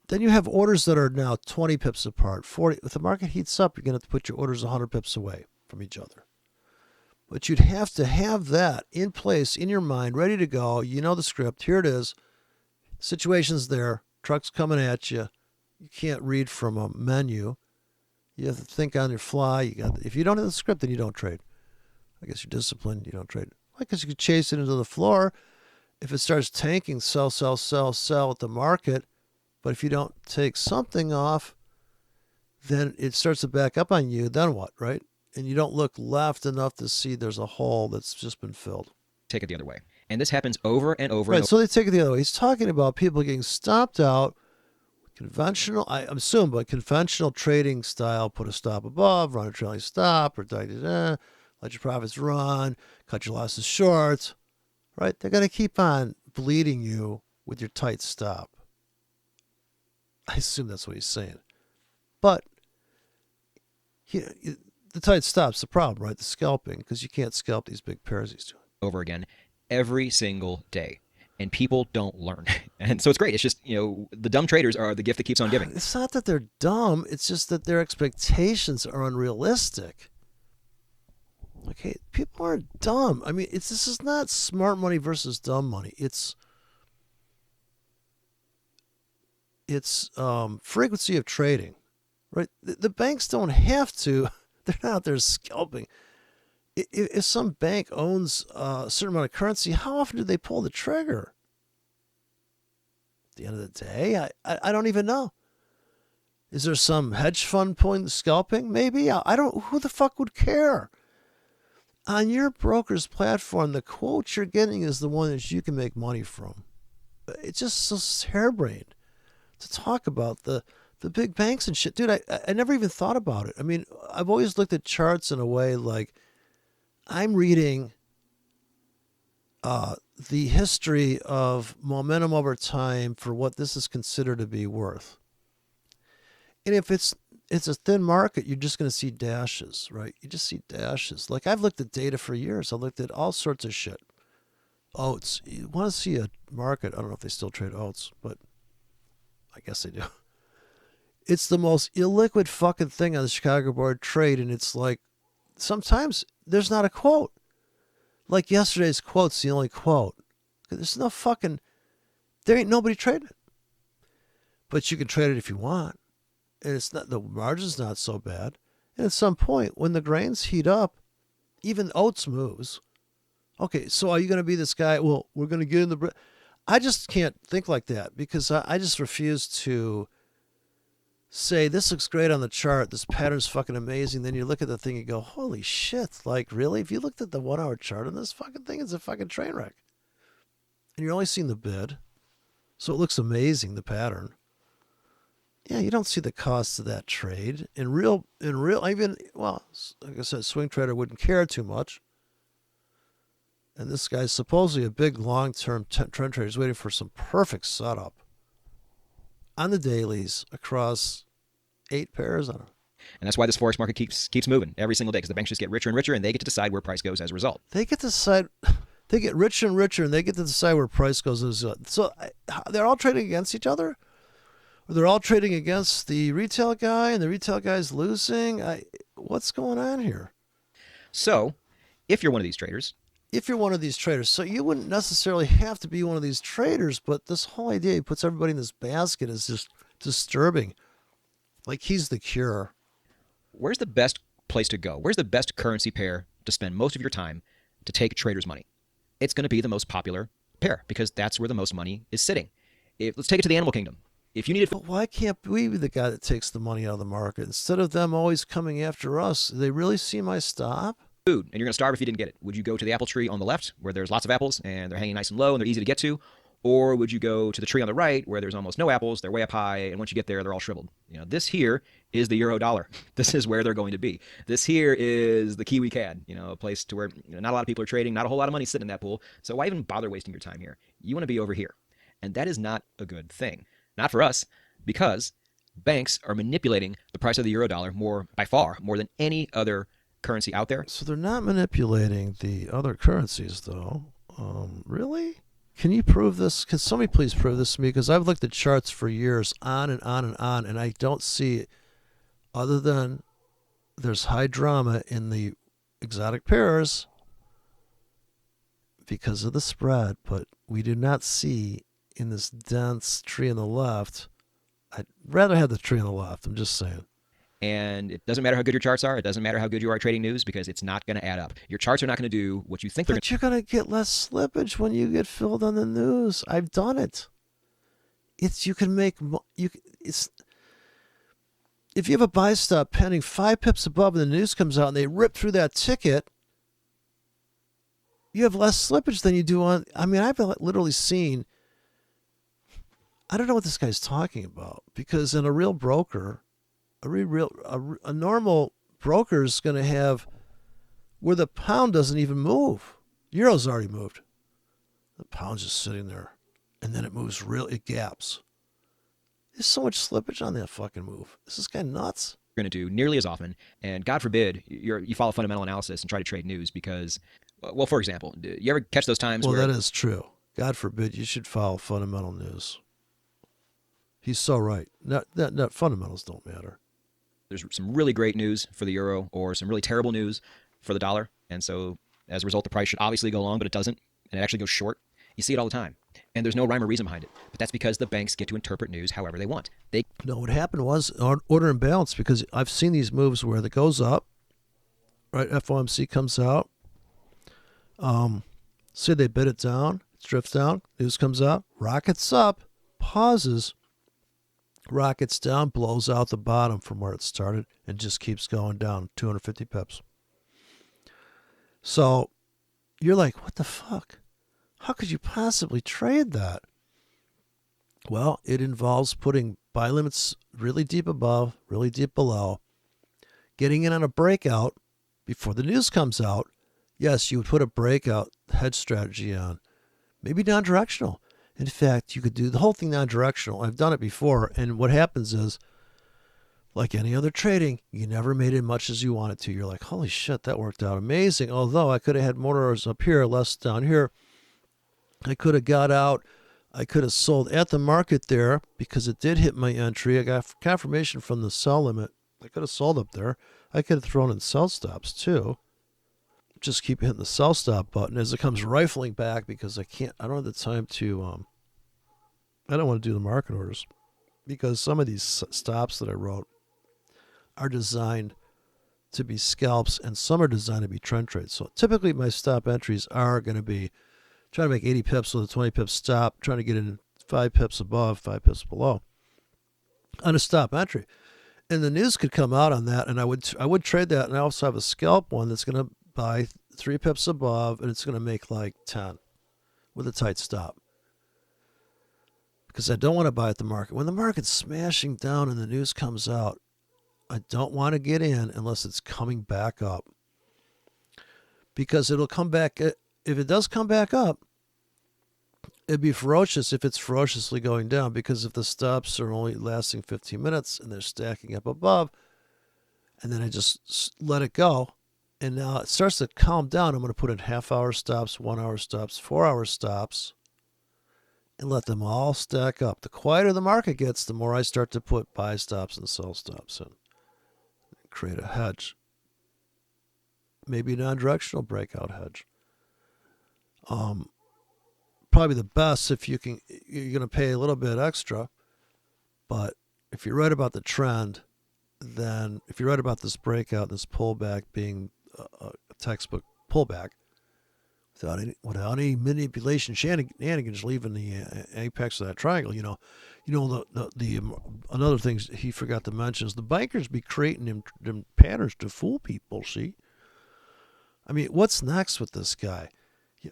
Then you have orders that are now 20 pips apart, 40. If the market heats up, you're going to have to put your orders 100 pips away from each other. But you'd have to have that in place in your mind, ready to go. You know the script. Here it is. Situation's there. Truck's coming at you. You can't read from a menu. You have to think on your fly. If you don't have the script, then you don't trade. I guess you're disciplined. You don't trade. Why? Because you could chase it into the floor. If it starts tanking, sell, sell, sell, sell at the market. But if you don't take something off, then it starts to back up on you. Then what, right? And you don't look left enough to see there's a hole that's just been filled. Take it the other way. And this happens over and over. Right, so they take it the other way. He's talking about people getting stopped out. Conventional, I assume, but conventional trading style, put a stop above, run a trailing stop, or let your profits run, cut your losses short, right? They're going to keep on bleeding you with your tight stop. I assume that's what he's saying. But the tide stops the problem, right? The scalping, because you can't scalp these big pairs he's doing. Over again every single day. And people don't learn. And so it's great. It's just, the dumb traders are the gift that keeps on giving. It's not that they're dumb. It's just that their expectations are unrealistic. Okay, people aren't dumb. I mean, this is not smart money versus dumb money. It's frequency of trading, right? The banks don't have to. They're not out there scalping. If some bank owns a certain amount of currency, how often do they pull the trigger? At the end of the day, I don't even know. Is there some hedge fund pulling the scalping? Maybe. I don't. Who the fuck would care? On your broker's platform, the quote you're getting is the one that you can make money from. It's just so harebrained to talk about the big banks and shit. Dude, I never even thought about it. I mean, I've always looked at charts in a way like I'm reading the history of momentum over time for what this is considered to be worth. And if it's a thin market, you're just going to see dashes, right? You just see dashes. Like I've looked at data for years. I looked at all sorts of shit. Oats. You want to see a market. I don't know if they still trade oats, but I guess they do. It's the most illiquid fucking thing on the Chicago Board Trade. And it's like, sometimes there's not a quote. Like yesterday's quote's the only quote. There's no fucking, there ain't nobody trading it. But you can trade it if you want. And it's not, the margin's not so bad. And at some point, when the grains heat up, even oats moves. Okay, so are you going to be this guy? Well, we're going to get in the. I just can't think like that because I just refuse to say this looks great on the chart. This pattern's fucking amazing. Then you look at the thing and go, holy shit! Like really? If you looked at the 1 hour chart on this fucking thing, it's a fucking train wreck. And you're only seeing the bid, so it looks amazing. The pattern. Yeah, you don't see the cost of that trade. In real, even, well, like I said, swing trader wouldn't care too much. And this guy's supposedly a big long-term trend trader. He's waiting for some perfect setup on the dailies across 8 pairs on them. And that's why this forex market keeps moving every single day because the banks just get richer and richer and they get to decide where price goes as a result. They get to decide, they get richer and richer and they get to decide where price goes as a result. So they're all trading against each other? They're all trading against the retail guy, and the retail guy's losing. What's going on here? So, if you're one of these traders, so you wouldn't necessarily have to be one of these traders, but this whole idea he puts everybody in this basket is just disturbing. Like he's the cure. Where's the best place to go? Where's the best currency pair to spend most of your time to take traders' money? It's going to be the most popular pair because that's where the most money is sitting. Let's take it to the animal kingdom. If you needed, but why can't we be the guy that takes the money out of the market instead of them always coming after us? Do they really see my stop? Food, and you're going to starve if you didn't get it. Would you go to the apple tree on the left where there's lots of apples and they're hanging nice and low and they're easy to get to? Or would you go to the tree on the right where there's almost no apples, they're way up high, and once you get there, they're all shriveled? This here is the euro dollar. This is where they're going to be. This here is the Kiwi CAD, a place to where not a lot of people are trading, not a whole lot of money sitting in that pool. So why even bother wasting your time here? You want to be over here. And that is not a good thing. Not for us. Because banks are manipulating the price of the euro dollar by far more than any other currency out there. So they're not manipulating the other currencies, though. Really? Can you prove this? Can somebody please prove this to me? Because I've looked at charts for years, on and on and on, and I don't see it other than there's high drama in the exotic pairs because of the spread, but we do not see in this dense tree on the left. I'd rather have the tree on the left. I'm just saying. And it doesn't matter how good your charts are. It doesn't matter how good you are at trading news because it's not going to add up. Your charts are not going to do what you think they're going to do. But you're going to get less slippage when you get filled on the news. I've done it. You can make, if you have a buy stop pending 5 pips above and the news comes out and they rip through that ticket, you have less slippage than you do on, I've literally seen, I don't know what this guy's talking about because in a real broker, a normal broker is going to have where the pound doesn't even move. Euro's already moved. The pound's just sitting there, and then it moves it gaps. There's so much slippage on that fucking move. Is this guy nuts? Going to do nearly as often, and God forbid you follow fundamental analysis and try to trade news because, well, for example, you ever catch those times where... Well, that is true. God forbid you should follow fundamental news. He's so right. Not fundamentals don't matter. There's some really great news for the euro or some really terrible news for the dollar, and so as a result, the price should obviously go long, but it doesn't, and it actually goes short. You see it all the time, and there's no rhyme or reason behind it. But that's because the banks get to interpret news however they want. No, what happened was order and balance, because I've seen these moves where it goes up, right? FOMC comes out. Say they bid it down, it drifts down, news comes out, rockets up, pauses, rockets down, blows out the bottom from where it started, and just keeps going down 250 pips. So you're like, what the fuck? How could you possibly trade that? Well, it involves putting buy limits really deep above, really deep below, getting in on a breakout before the news comes out. Yes, you would put a breakout hedge strategy on, maybe non-directional. In fact, you could do the whole thing non-directional. I've done it before, and what happens is, like any other trading, you never made as much as you wanted to. You're like, holy shit, that worked out amazing. Although I could have had more orders up here, less down here. I could have got out. I could have sold at the market there because it did hit my entry. I got confirmation from the sell limit. I could have sold up there. I could have thrown in sell stops too. Just keep hitting the sell stop button as it comes rifling back because I don't have the time to, I don't want to do the market orders because some of these stops that I wrote are designed to be scalps and some are designed to be trend trades. So typically my stop entries are going to be trying to make 80 pips with a 20 pip stop, trying to get in 5 pips above, 5 pips below on a stop entry. And the news could come out on that, and I would trade that, and I also have a scalp one that's going to buy 3 pips above, and it's going to make like 10 with a tight stop. Because I don't want to buy at the market. When the market's smashing down and the news comes out, I don't want to get in unless it's coming back up. Because it'll come back. If it does come back up, it'd be ferocious if it's ferociously going down. Because if the stops are only lasting 15 minutes and they're stacking up above, and then I just let it go, and now it starts to calm down, I'm going to put in half-hour stops, 1-hour stops, 4-hour stops, and let them all stack up. The quieter the market gets, the more I start to put buy stops and sell stops in. Create a hedge. Maybe a non-directional breakout hedge. Probably the best if you're going to pay a little bit extra, but if you're right about the trend, then if you're right about this breakout, this pullback being a textbook pullback, without any manipulation, shenanigans, leaving the apex of that triangle, the another thing he forgot to mention is the bankers be creating them patterns to fool people. See, I mean, what's next with this guy?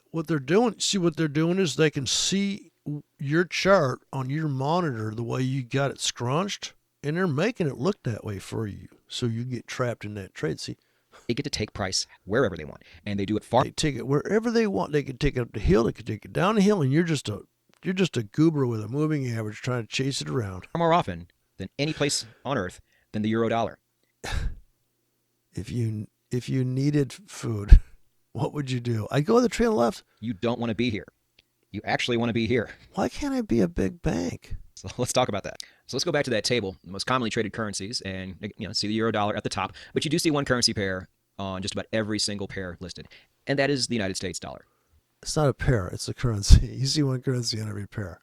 What they're doing is they can see your chart on your monitor the way you got it scrunched, and they're making it look that way for you, so you get trapped in that trade. See, they get to take price wherever they want, and they do it They take it wherever they want. They can take it up the hill. They can take it down the hill, and you're just a goober with a moving average trying to chase it around. More often than any place on earth than the euro dollar. If you needed food, what would you do? I'd go to the tree on the left. You don't want to be here. You actually want to be here. Why can't I be a big bank? So let's talk about that. So let's go back to that table, the most commonly traded currencies, and see the euro dollar at the top. But you do see one currency pair on just about every single pair listed, and that is the United States dollar. It's not a pair, it's a currency. You see one currency on every pair.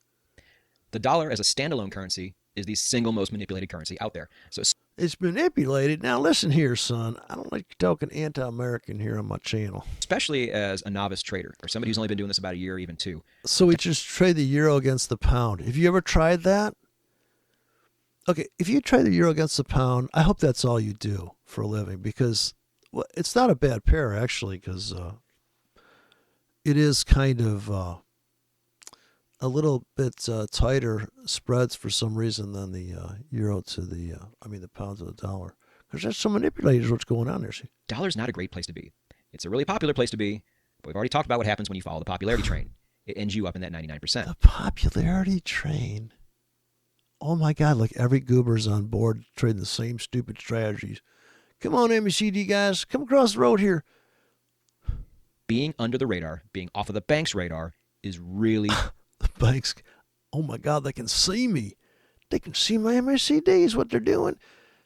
The dollar as a standalone currency is the single most manipulated currency out there. So it's manipulated. Now listen here, son. I don't like talking anti-American here on my channel. Especially as a novice trader or somebody who's only been doing this about a year, even 2. So we just trade the euro against the pound. Have you ever tried that? Okay, if you trade the euro against the pound, I hope that's all you do for a living, because it's not a bad pair, actually, because it is kind of a little bit tighter spreads for some reason than the euro to the pound to the dollar. Because that's so manipulated is what's going on there, see? Dollar's not a great place to be. It's a really popular place to be, but we've already talked about what happens when you follow the popularity train. It ends you up in that 99%. The popularity train? Oh my God, like every goober's on board trading the same stupid strategies. Come on, MACD guys, come across the road here. Being under the radar, being off of the bank's radar is really... The banks, oh my God, they can see me. They can see my MACDs, what they're doing.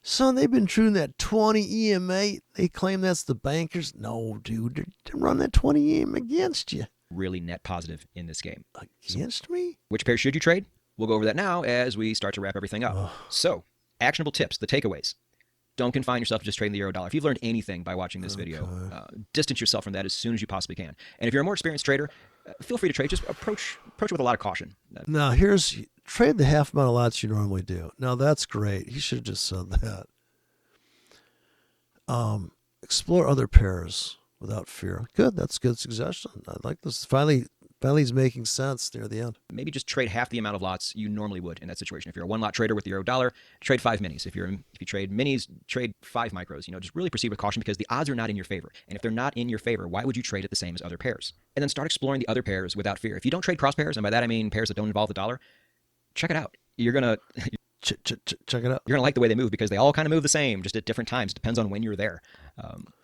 Son, they've been trading that 20 EMA. They claim that's the bankers. No, dude, they're running that 20 EMA against you. really net positive in this game. Against me? Which pair should you trade? We'll go over that now as we start to wrap everything up. Ugh. So, actionable tips, the takeaways. Don't confine yourself to just trading the euro dollar. If you've learned anything by watching this video, distance yourself from that as soon as you possibly can. And if you're a more experienced trader, feel free to trade. Just approach with a lot of caution. Now, trade the half amount of lots you normally do. Now, that's great. He should have just said that. Explore other pairs without fear. Good. That's a good suggestion. I like this. Finally he's making sense near the end. Maybe just trade half the amount of lots you normally would in that situation. If you're a one lot trader with the euro dollar, trade 5 minis. If you trade minis, trade 5 micros. Just really proceed with caution because the odds are not in your favor. And if they're not in your favor, why would you trade it the same as other pairs? And then start exploring the other pairs without fear. If you don't trade cross pairs, and by that I mean pairs that don't involve the dollar, check it out. You're gonna check it out. You're gonna like the way they move because they all kind of move the same, just at different times. Depends on when you're there.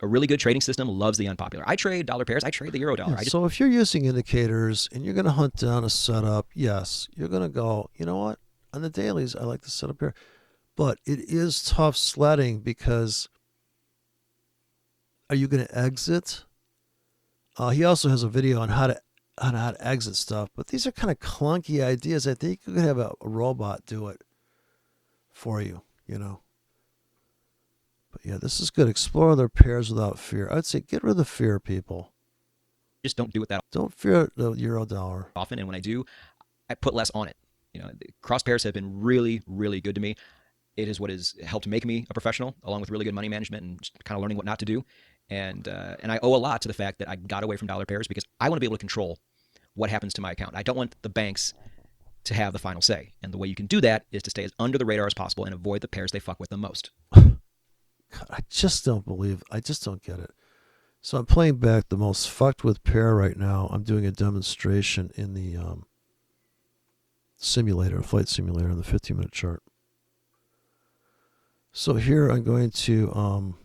A really good trading system loves the unpopular. I trade dollar pairs. I trade the euro dollar. Yeah, so if you're using indicators and you're going to hunt down a setup, yes, you're going to go, you know what? On the dailies, I like the setup here. But it is tough sledding because are you going to exit? He also has a video on how to exit stuff. But these are kind of clunky ideas. I think you could have a robot do it for you, But yeah, this is good. Explore other pairs without fear. I'd say get rid of the fear, people. Just don't do it that Don't fear the euro dollar often. And when I do, I put less on it. The cross pairs have been really, really good to me. It is what has helped make me a professional, along with really good money management and just kind of learning what not to do. And I owe a lot to the fact that I got away from dollar pairs because I want to be able to control what happens to my account. I don't want the banks to have the final say. And the way you can do that is to stay as under the radar as possible and avoid the pairs they fuck with the most. God, I just don't get it. So I'm playing back the most fucked with pair right now. I'm doing a demonstration in the flight simulator in the 15-minute chart. So here I'm going to,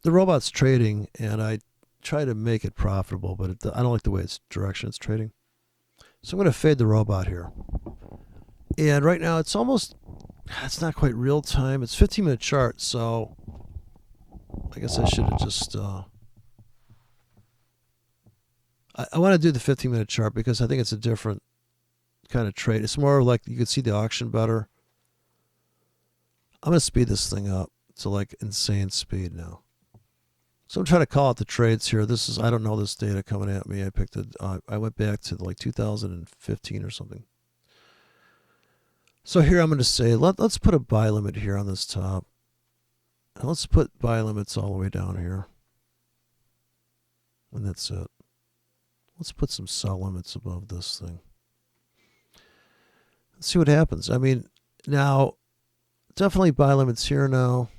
the robot's trading, and I try to make it profitable, but I don't like the way it's trading. So I'm going to fade the robot here. And right now it's not quite real time. It's 15-minute chart, so I guess I should have just... I want to do the 15-minute chart because I think it's a different kind of trade. It's more like you can see the auction better. I'm going to speed this thing up to like insane speed now. So I'm trying to call out the trades here. I don't know this data coming at me. I went back to like 2015 or something. So here I'm going to say, let's put a buy limit here on this top. And let's put buy limits all the way down here. And that's it. Let's put some sell limits above this thing. Let's see what happens. I mean, now, definitely buy limits here now.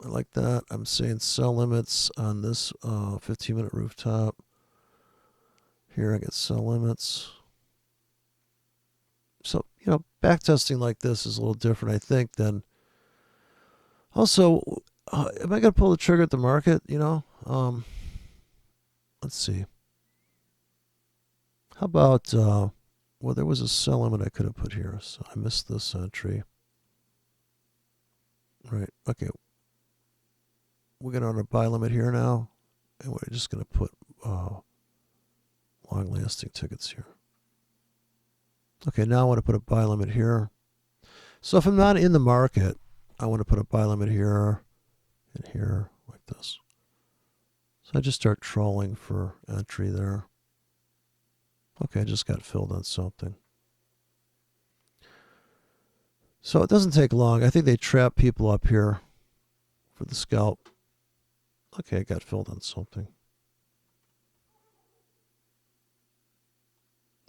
I like that. I'm saying sell limits on this 15-minute rooftop. Here I get sell limits. So, back testing like this is a little different, I think, than... Also, am I going to pull the trigger at the market? Let's see. How about, there was a sell limit I could have put here, so I missed this entry. Right, okay. We're going to run a buy limit here now, and we're just going to put long-lasting tickets here. Okay, now I want to put a buy limit here. So if I'm not in the market, I want to put a buy limit here and here, like this. So I just start trolling for entry there. Okay, I just got filled on something. So it doesn't take long. I think they trap people up here for the scalp. Okay, I got filled on something.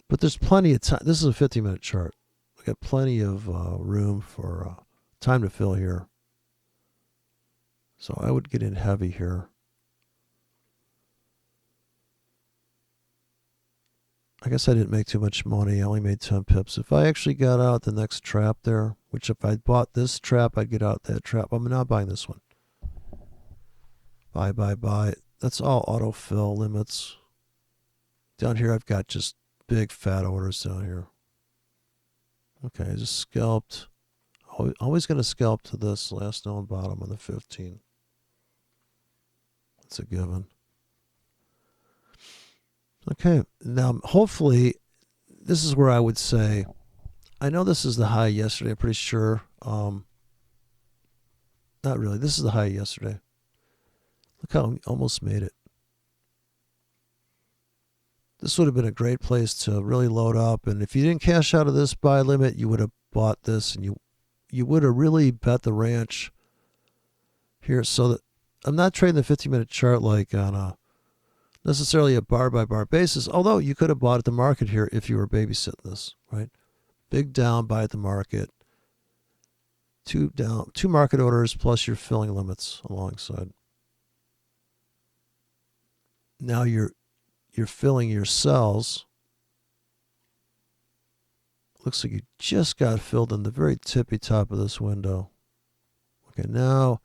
But there's plenty of time. This is a 15-minute chart. We got plenty of room for time to fill here. So I would get in heavy here. I guess I didn't make too much money. I only made 10 pips. If I actually got out the next trap there, which if I bought this trap, I'd get out that trap. I'm not buying this one. Buy. That's all autofill limits. Down here, I've got just big fat orders down here. Okay, I just scalped. Always going to scalp to this last known bottom on the 15. That's a given. Okay, now hopefully this is where I would say, I know this is the high yesterday, I'm pretty sure. Not really, this is the high yesterday. Look how we almost made it. This would have been a great place to really load up, and if you didn't cash out of this buy limit, you would have bought this, and you would have really bet the ranch here. So that I'm not trading the 15-minute chart like on a necessarily a bar by bar basis, although you could have bought at the market here if you were babysitting this, right? Big down, buy at the market. Two down, 2 market orders plus your filling limits alongside. Now you're filling your cells. Looks like you just got filled in the very tippy top of this window. Okay, now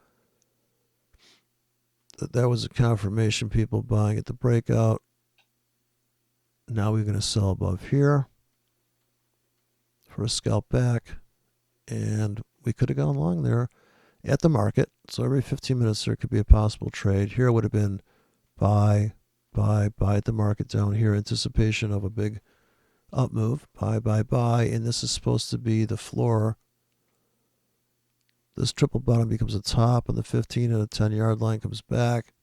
that was a confirmation, people buying at the breakout. Now we're going to sell above here for a scalp back, and we could have gone long there at the market. So every 15 minutes there could be a possible trade. Here it would have been buy at the market down here, anticipation of a big up move, buy, and this is supposed to be the floor. This triple bottom becomes a top on the 15 and a 10-yard line comes back.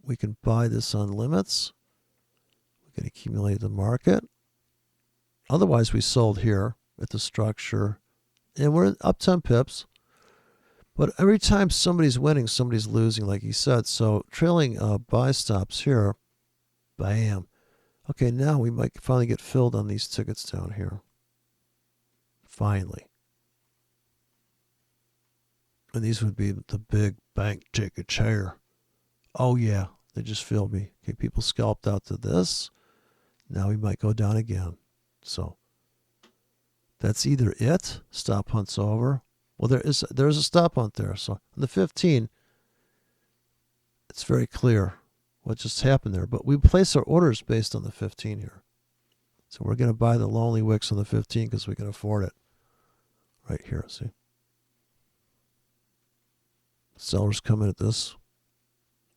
We can buy this on limits. We can accumulate the market. Otherwise, we sold here at the structure, and we're up 10 pips. But every time somebody's winning, somebody's losing, like he said. So trailing buy stops here. Bam. Okay, now we might finally get filled on these tickets down here. Finally. And these would be the big bank tickets here. Oh, yeah, they just filled me. Okay, people scalped out to this. Now we might go down again. So that's either it. Stop hunt's over. Well, there's a stop hunt there. So on the 15, it's very clear what just happened there. But we place our orders based on the 15 here. So we're going to buy the lonely wicks on the 15 because we can afford it. Right here, see? Sellers come in at this.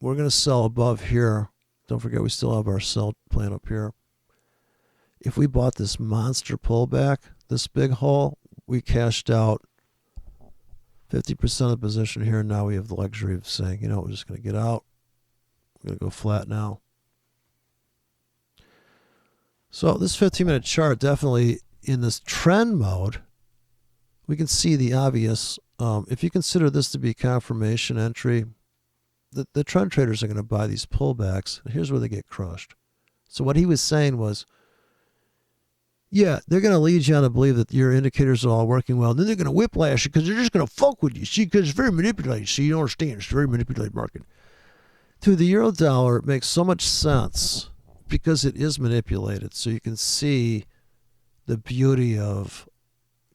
We're going to sell above here. Don't forget we still have our sell plan up here. If we bought this monster pullback, this big hole, we cashed out 50% of the position here. Now we have the luxury of saying, you know, we're just going to get out. We're going to go flat now. So this 15-minute chart, definitely in this trend mode, we can see the obvious. If you consider this to be confirmation entry, the trend traders are going to buy these pullbacks. Here's where they get crushed. So what he was saying was, yeah, they're going to lead you on to believe that your indicators are all working well. And then they're going to whiplash you because they're just going to fuck with you. See, because it's very manipulated. See, you don't understand. It's a very manipulated market. To the euro dollar, it makes so much sense because it is manipulated. So you can see the beauty of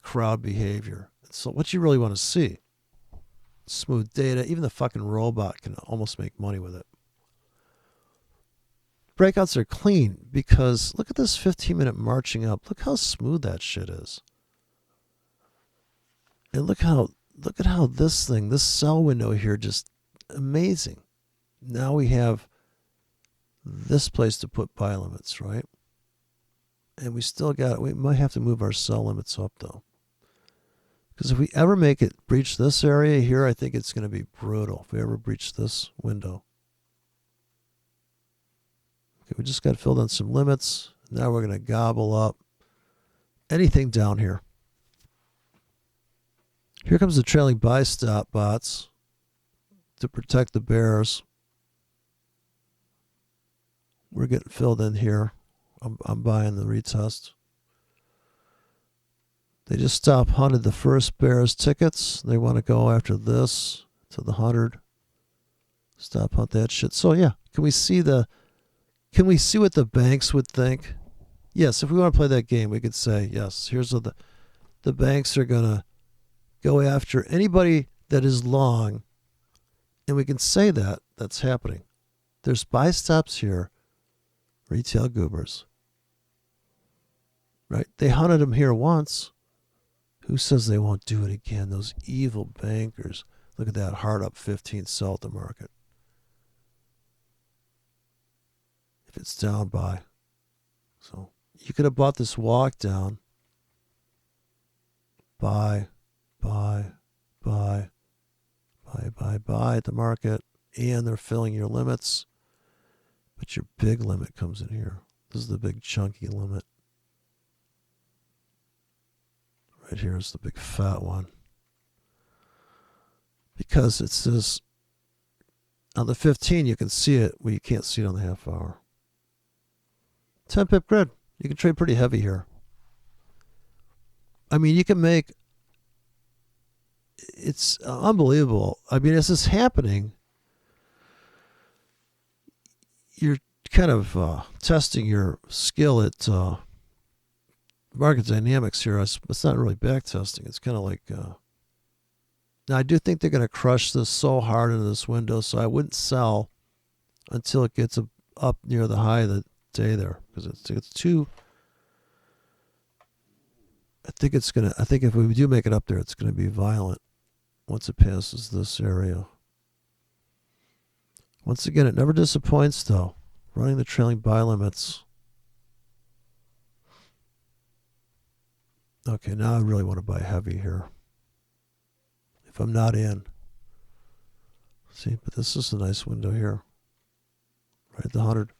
crowd behavior. So what you really want to see, smooth data. Even the fucking robot can almost make money with it. Breakouts are clean because look at this 15-minute marching up. Look how smooth that shit is. And look at how this sell window here, just amazing. Now we have this place to put buy limits, right? And we might have to move our sell limits up though. Because if we ever make it breach this area here, I think it's going to be brutal if we ever breach this window. Okay, we just got filled on some limits. Now we're going to gobble up anything down here. Here comes the trailing buy stop bots to protect the bears. We're getting filled in here. I'm buying the retest. They just stop hunted the first bears tickets. They want to go after this to the 100. Stop hunt that shit. So yeah, can we see the Can we see what the banks would think? Yes, if we want to play that game, we could say, yes, here's what the banks are going to go after anybody that is long, and we can say that that's happening. There's buy stops here, retail goobers. Right? They hunted them here once. Who says they won't do it again? Those evil bankers. Look at that, hard up 15, sell at the market. If it's down, buy. So you could have bought this walk down. Buy at the market, and they're filling your limits. But your big limit comes in here. This is the big chunky limit. Right here is the big fat one. Because it says on the 15 you can see it, well, you can't see it on the half hour. 10 pip grid. You can trade pretty heavy here. I mean, you can make, it's unbelievable. I mean, as this is happening, you're kind of testing your skill at market dynamics here. It's not really back testing. It's kind of like, now I do think they're going to crush this so hard into this window, so I wouldn't sell until it gets up near the high of the day there, because it's too, I think if we do make it up there, it's going to be violent once it passes this area. Once again, it never disappoints, though. Running the trailing buy limits. Okay, now I really want to buy heavy here. If I'm not in. See, but this is a nice window here. Right at the 100.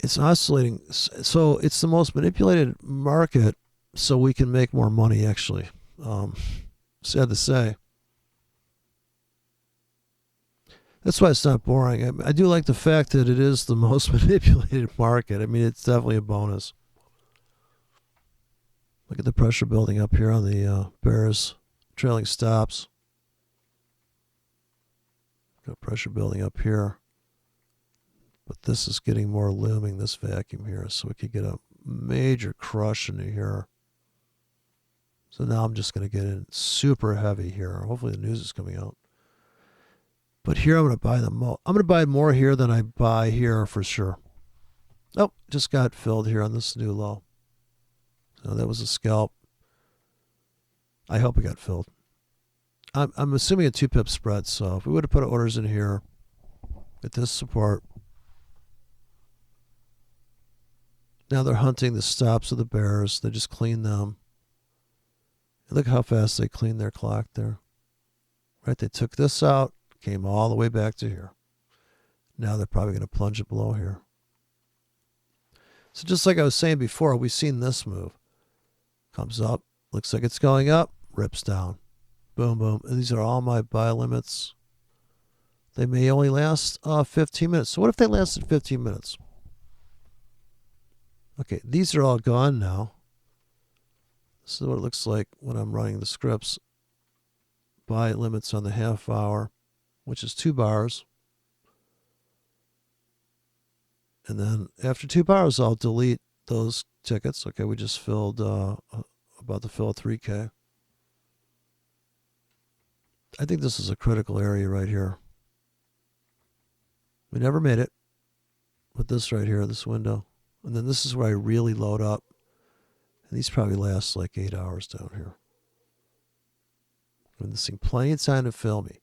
It's oscillating. So it's the most manipulated market, so we can make more money, actually. Sad to say. That's why it's not boring. I do like the fact that it is the most manipulated market. I mean, it's definitely a bonus. Look at the pressure building up here on the bears trailing stops. Got pressure building up here. But this is getting more looming, this vacuum here. So we could get a major crush into here. So now I'm just going to get in super heavy here. Hopefully the news is coming out. But here I'm going to buy them more. I'm going to buy more here than I buy here for sure. Oh, just got filled here on this new low. So that was a scalp. I hope it got filled. I'm assuming a 2-pip spread. So if we would have put orders in here at this support. Now they're hunting the stops of the bears. They just clean them. And look how fast they cleaned their clock there. Right, they took this out. Came all the way back to here. Now they're probably going to plunge it below here. So just like I was saying before, we've seen this move. Comes up. Looks like it's going up. Rips down. Boom, boom. And these are all my buy limits. They may only last 15 minutes. So what if they lasted 15 minutes? Okay, these are all gone now. This is what it looks like when I'm running the scripts. Buy limits on the half hour, which is 2 bars. And then after 2 bars, I'll delete those tickets. Okay, we just filled, about to fill a 3K. I think this is a critical area right here. We never made it with this right here, this window. And then this is where I really load up. And these probably last like 8 hours down here. And this thing plenty of time to fill me.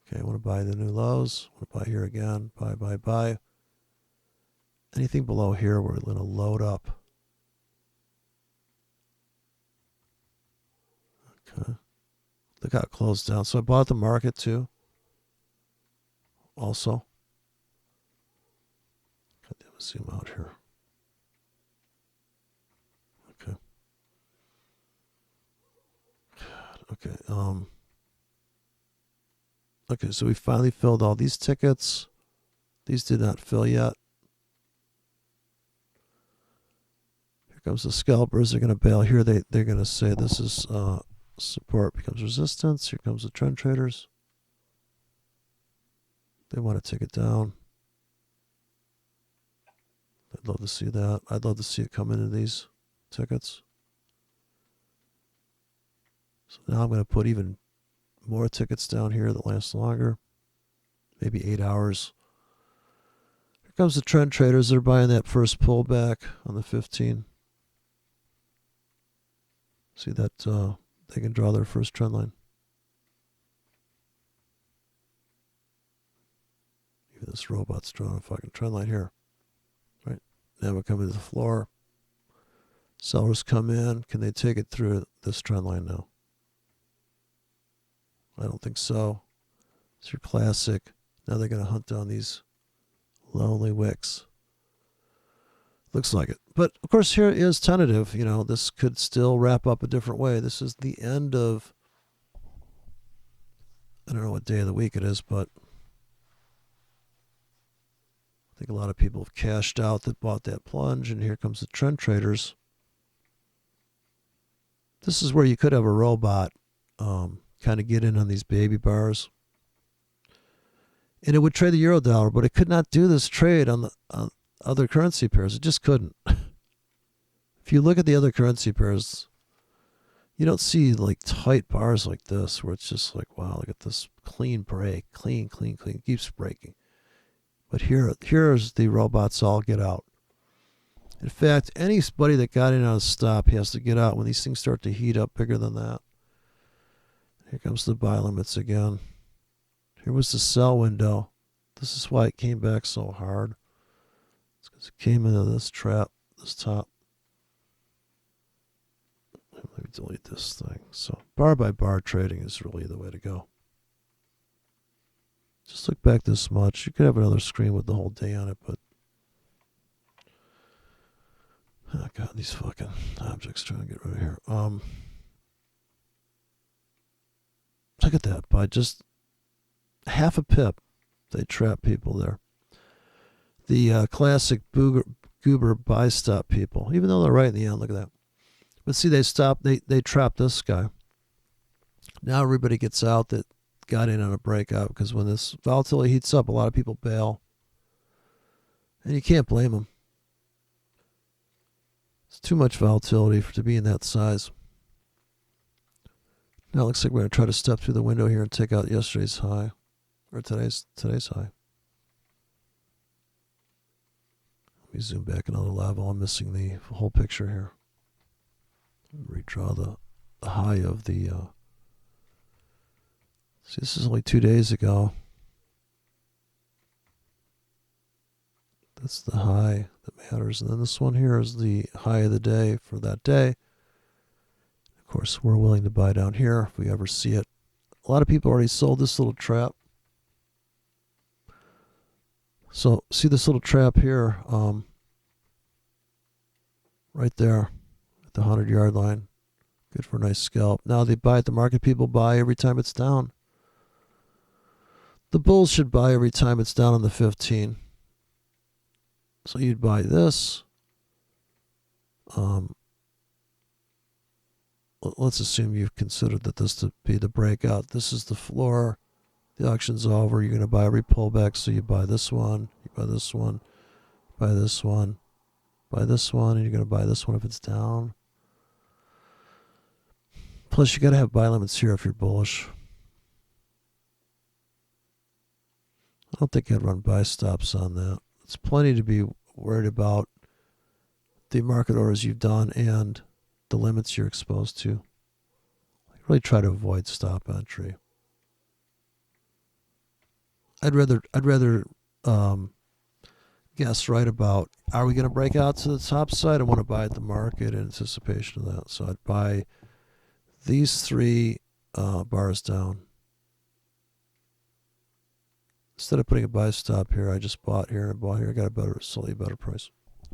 Okay, I want to buy the new lows. I want to buy here again. Buy. Anything below here, we're going to load up. Okay. Look how it closed down. So I bought the market too. Also. Let's zoom out here. Okay. Okay. Okay, so we finally filled all these tickets. These did not fill yet. Here comes the scalpers. They're going to bail here. They're going to say this is support becomes resistance. Here comes the trend traders. They want to take it down. I'd love to see that. I'd love to see it come into these tickets. So now I'm going to put even more tickets down here that last longer. Maybe 8 hours. Here comes the trend traders. They're buying that first pullback on the 15. See that they can draw their first trend line. Even this robot's drawing a fucking trend line here. Right? Now we come to the floor. Sellers come in. Can they take it through this trend line now? I don't think so. It's your classic. Now they're going to hunt down these lonely wicks. Looks like it. But, of course, here is tentative. You know, this could still wrap up a different way. This is the end of, I don't know what day of the week it is, but I think a lot of people have cashed out that bought that plunge, and here comes the trend traders. This is where you could have a robot kind of get in on these baby bars. And it would trade the euro dollar, but it could not do this trade on the other currency pairs. It just couldn't. If you look at the other currency pairs, you don't see like tight bars like this where it's just like, wow, look at this clean break. Clean, keeps breaking. But here's the robots all get out. In fact, anybody that got in on a stop has to get out when these things start to heat up bigger than that. Here comes the buy limits again. Here was the sell window. This is why it came back so hard. It's because it came into this trap, this top. Let me delete this thing. So bar by bar trading is really the way to go. Just look back this much. You could have another screen with the whole day on it, but oh God, these fucking objects trying to get rid of here. Look at that. By just half a pip, they trap people there. The classic goober buy stop people, even though they're right in the end. Look at that. But see, they trap this guy. Now everybody gets out that got in on a breakout, because when this volatility heats up, a lot of people bail. And you can't blame them. It's too much volatility to be in that size. Now it looks like we're going to try to step through the window here and take out yesterday's high, or today's high. Let me zoom back another level. I'm missing the whole picture here. Redraw the high of the. See, this is only 2 days ago. That's the high that matters, and then this one here is the high of the day for that day. Of course, we're willing to buy down here if we ever see it. A lot of people already sold this little trap. So see this little trap here, right there at the 100-yard line. Good for a nice scalp. Now they buy at the market. People buy every time it's down. The bulls should buy every time it's down on the 15. So you'd buy this. Let's assume you've considered that this to be the breakout. This is the floor. The auction's over. You're going to buy every pullback. So you buy this one, you buy this one, buy this one, buy this one, and you're going to buy this one if it's down. Plus, you got to have buy limits here if you're bullish. I don't think I'd run buy stops on that. It's plenty to be worried about the market orders you've done and the limits you're exposed to. I really try to avoid stop entry. I'd rather guess right about, are we going to break out to the top side? I want to buy at the market in anticipation of that. So I'd buy these three bars down. Instead of putting a buy stop here, I just bought here and bought here. I got a slightly better price.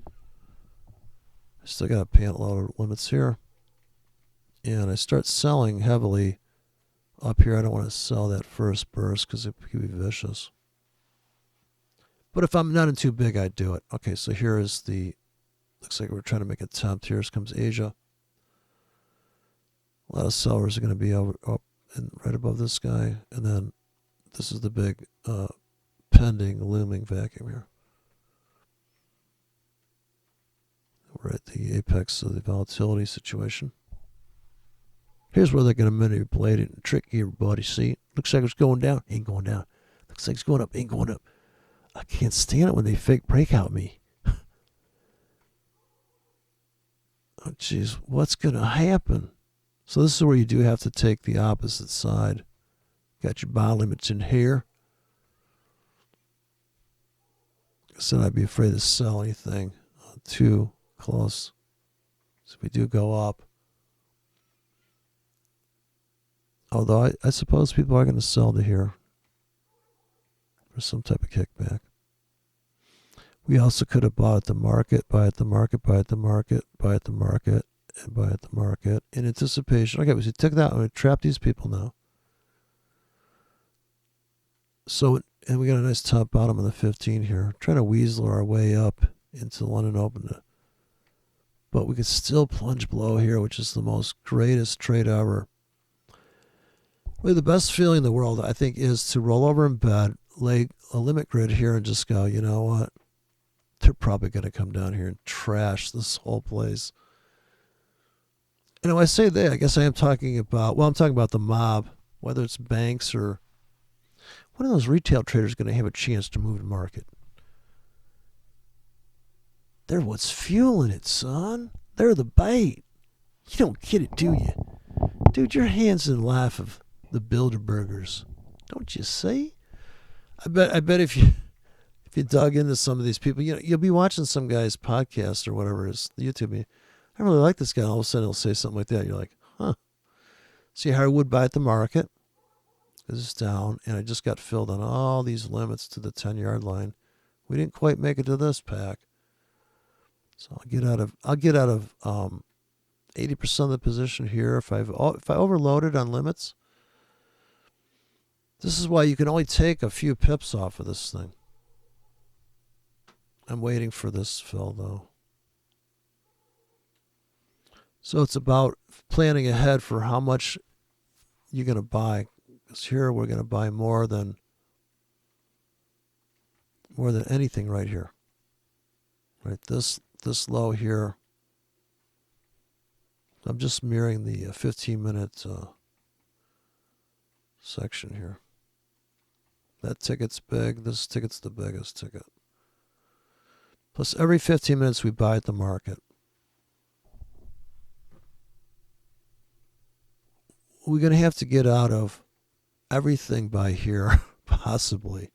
I still got a lot of limits here. And I start selling heavily up here. I don't want to sell that first burst because it could be vicious. But if I'm not in too big, I'd do it. Okay, so here is the, looks like we're trying to make an attempt. Here comes Asia. A lot of sellers are going to be up and right above this guy. And then this is the big pending looming vacuum here. We're at the apex of the volatility situation. Here's where they're going to manipulate it and trick everybody. See, looks like it's going down, ain't going down. Looks like it's going up, ain't going up. I can't stand it when they fake breakout me. Oh, jeez, what's going to happen? So this is where you do have to take the opposite side. Got your buy limits in here. I said I'd be afraid to sell anything too close. So if we do go up. Although I suppose people are going to sell to here for some type of kickback. We also could have bought at the market, buy at the market, buy at the market, buy at the market, and buy at the market in anticipation. Okay, we took that and we trapped these people now. So, and we got a nice top bottom on the 15 here. Trying to weasel our way up into London Open. But we could still plunge below here, which is the most greatest trade ever. Really, the best feeling in the world, I think, is to roll over in bed, lay a limit grid here, and just go, you know what? They're probably going to come down here and trash this whole place. And when I say they, I guess I am talking about, well, I'm talking about the mob, whether it's banks or one of those retail traders going to have a chance to move the market. They're what's fueling it, son. They're the bait. You don't get it, do you? Dude, your hands in life of the Bilderbergers. Don't you see? I bet if you dug into some of these people, you know, you'll be watching some guy's podcast or whatever it is, YouTube. I really like this guy. All of a sudden he'll say something like that. You're like, huh. See how I would buy at the market? This is down, and I just got filled on all these limits to the 10-yard line. We didn't quite make it to this pack. So I'll get out of 80% of the position here if I overloaded on limits. This is why you can only take a few pips off of this thing. I'm waiting for this fill though. So it's about planning ahead for how much you're going to buy. Because here we're going to buy more than anything right here. Right, this low here. I'm just mirroring the 15-minute section here. That ticket's big. This ticket's the biggest ticket. Plus every 15 minutes we buy at the market. We're going to have to get out of everything by here, possibly.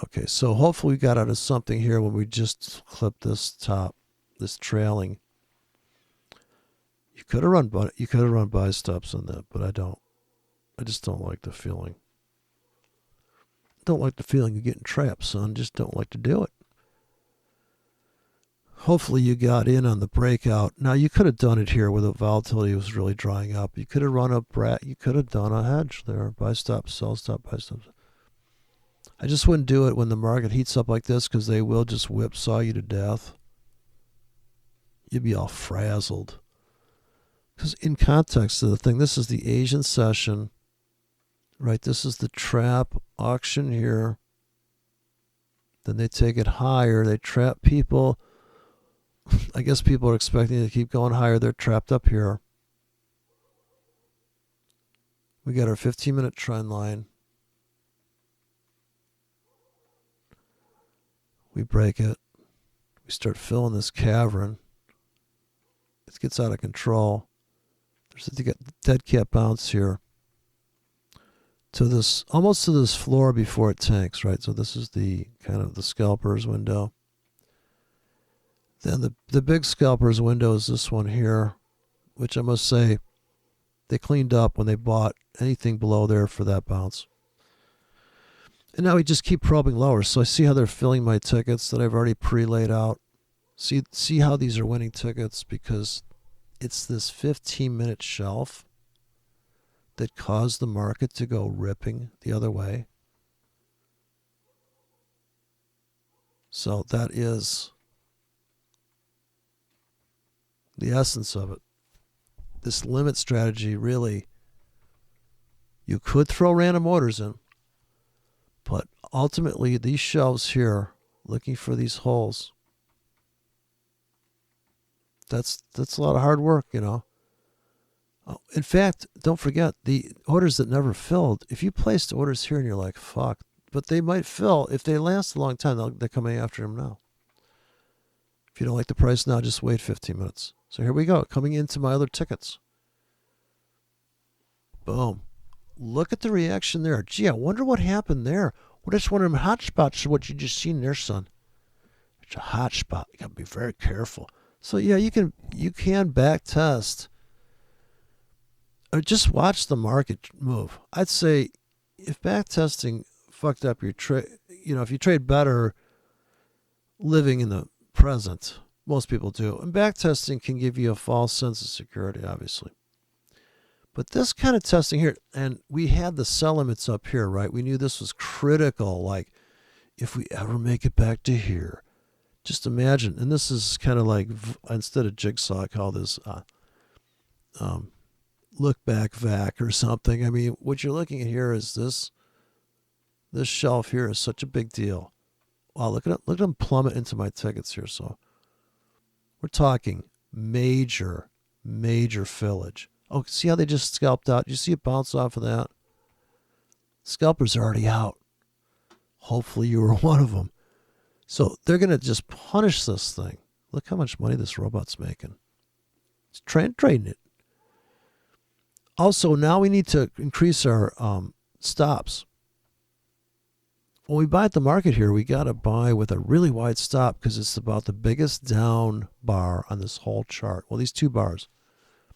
Okay, so hopefully we got out of something here when we just clipped this top, this trailing. You could have run buy stops on that, but I don't. I just don't like the feeling. Don't like the feeling of getting trapped, son. Just don't like to do it. Hopefully you got in on the breakout. Now you could have done it here where the volatility was really drying up. You could have run up, you could have done a hedge there. Buy stop, sell stop, buy stop. I just wouldn't do it when the market heats up like this because they will just whipsaw you to death. You'd be all frazzled. Because in context of the thing, this is the Asian session, right? This is the trap auction here. Then they take it higher. They trap people. I guess people are expecting to keep going higher. They're trapped up here. We got our 15-minute trend line. We break it. We start filling this cavern. It gets out of control. There's a dead cat bounce here to this, almost to this floor before it tanks, right? So this is the kind of the scalper's window. Then the big scalper's window is this one here, which I must say they cleaned up when they bought anything below there for that bounce. And now we just keep probing lower. So I see how they're filling my tickets that I've already pre-laid out. See how these are winning tickets because it's this 15-minute shelf that caused the market to go ripping the other way. So that is the essence of it. This limit strategy really, you could throw random orders in. But ultimately, these shelves here, looking for these holes, that's a lot of hard work, you know. Oh, in fact, don't forget the orders that never filled. If you placed orders here and you're like, fuck, but they might fill. If they last a long time, they're coming after them now. If you don't like the price now, just wait 15 minutes. So here we go, coming into my other tickets. Boom. Look at the reaction there. Gee, I wonder what happened there. What is one of them hot spots? What you just seen there, son? It's a hot spot. You gotta be very careful. So yeah, you can back test. Or just watch the market move. I'd say if back testing fucked up your trade, if you trade better living in the present, most people do. And back testing can give you a false sense of security, obviously. But this kind of testing here, and we had the sell limits up here, right? We knew this was critical. Like, if we ever make it back to here, just imagine. And this is kind of like, instead of jigsaw, I call this look back vac or something. I mean, what you're looking at here is this shelf here is such a big deal. Wow, look at them plummet into my tickets here. So we're talking major fillage. Oh, see how they just scalped out? You see it bounce off of that? Scalpers are already out. Hopefully you were one of them. So they're going to just punish this thing. Look how much money this robot's making. It's trading it. Also, now we need to increase our stops. When we buy at the market here, we got to buy with a really wide stop because it's about the biggest down bar on this whole chart. Well, these two bars.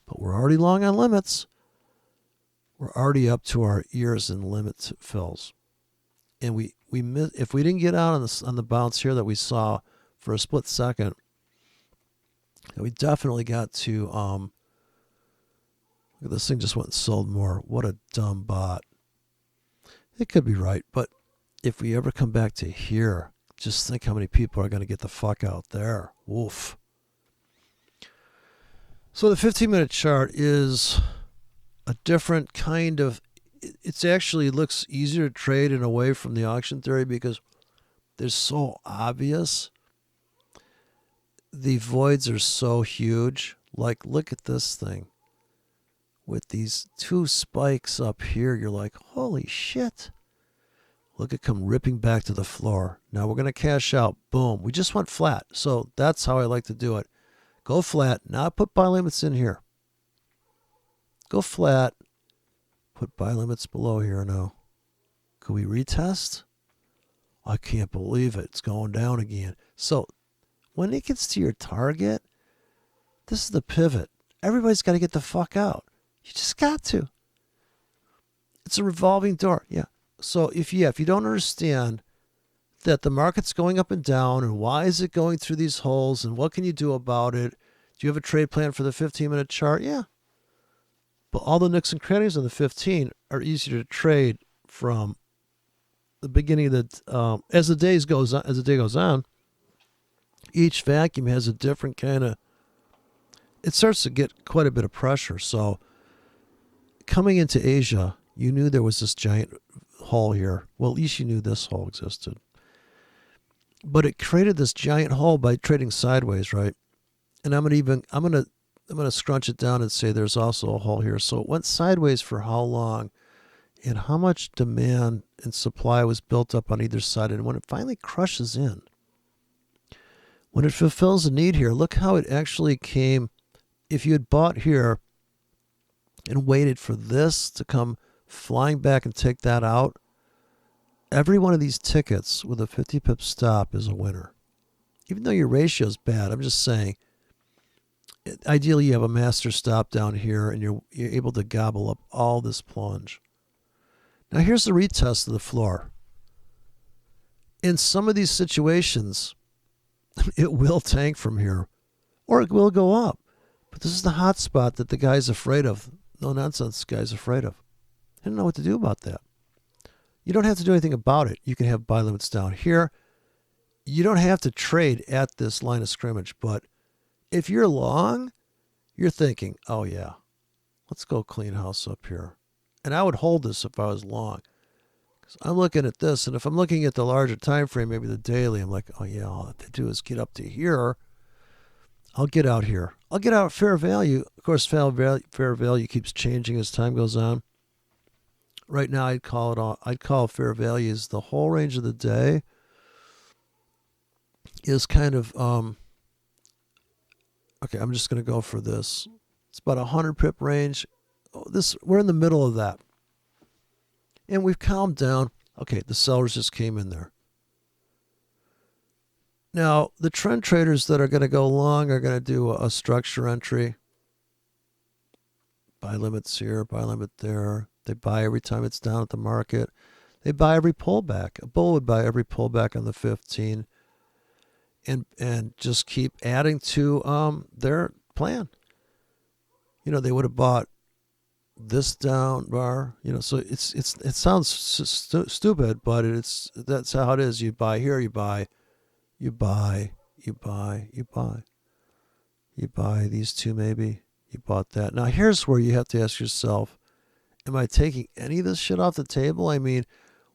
But we're already long on limits. We're already up to our ears in limit fills. And if we didn't get out on the bounce here that we saw for a split second, we definitely got to look at this thing just went and sold more. What a dumb bot. It could be right, but if we ever come back to here, just think how many people are going to get the fuck out there. Woof. So the 15-minute chart is a different kind of, it actually looks easier to trade in a way from the auction theory because they're so obvious. The voids are so huge. Like, look at this thing. With these two spikes up here, you're like, holy shit. Look at come ripping back to the floor. Now we're going to cash out. Boom. We just went flat. So that's how I like to do it. Go flat. Now put buy limits in here. Go flat. Put buy limits below here now. Could we retest? I can't believe it. It's going down again. So when it gets to your target, this is the pivot. Everybody's got to get the fuck out. You just got to. It's a revolving door. Yeah. So if you don't understand that the market's going up and down and why is it going through these holes and what can you do about it? Do you have a trade plan for the 15-minute chart? Yeah. But all the nooks and crannies on the 15 are easier to trade from the beginning of the as the day goes on, each vacuum has a different kind of, it starts to get quite a bit of pressure. So coming into Asia, you knew there was this giant hole here. Well, at least you knew this hole existed. But it created this giant hole by trading sideways, right? And I'm gonna scrunch it down and say there's also a hole here. So it went sideways for how long, and how much demand and supply was built up on either side. And when it finally crushes in, when it fulfills a need here, look how it actually came. If you had bought here and waited for this to come flying back and take that out, every one of these tickets with a 50 pip stop is a winner. Even though your ratio is bad, I'm just saying, ideally you have a master stop down here and you're able to gobble up all this plunge. Now here's the retest of the floor. In some of these situations, it will tank from here or it will go up. But this is the hot spot that the guy's afraid of. No nonsense guy's afraid of. I don't know what to do about that. You don't have to do anything about it. You can have buy limits down here. You don't have to trade at this line of scrimmage, but if you're long, you're thinking, oh yeah, let's go clean house up here. And I would hold this if I was long. So I'm looking at this, and if I'm looking at the larger time frame, maybe the daily, I'm like, oh yeah, all they do is get up to here. I'll get out here. I'll get out fair value. Of course, fair value keeps changing as time goes on. Right now, I'd call fair value is the whole range of the day is kind of okay. I'm just going to go for this. It's about 100 pip range. We're in the middle of that, and we've calmed down. Okay, the sellers just came in there. Now, the trend traders that are going to go long are going to do a structure entry. Buy limits here, buy limit there. They buy every time it's down at the market. They buy every pullback. A bull would buy every pullback on the 15 and just keep adding to their plan. They would have bought this down bar, so it sounds stupid, but that's how it is. You buy here, you buy these two maybe. You bought that. Now here's where you have to ask yourself, am I taking any of this shit off the table? I mean,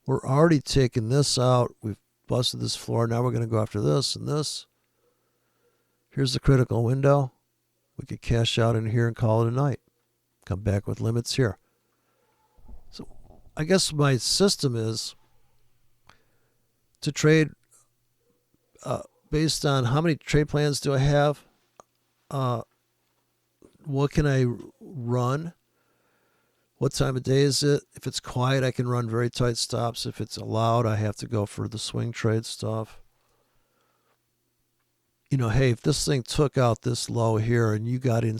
we're already taking this out. We've busted this floor. Now we're going to go after this and this. Here's the critical window. We could cash out in here and call it a night. Come back with limits here. So I guess my system is to trade based on how many trade plans do I have? What can I run? What time of day is it? If it's quiet, I can run very tight stops. If it's loud, I have to go for the swing trade stuff. Hey, if this thing took out this low here and you got in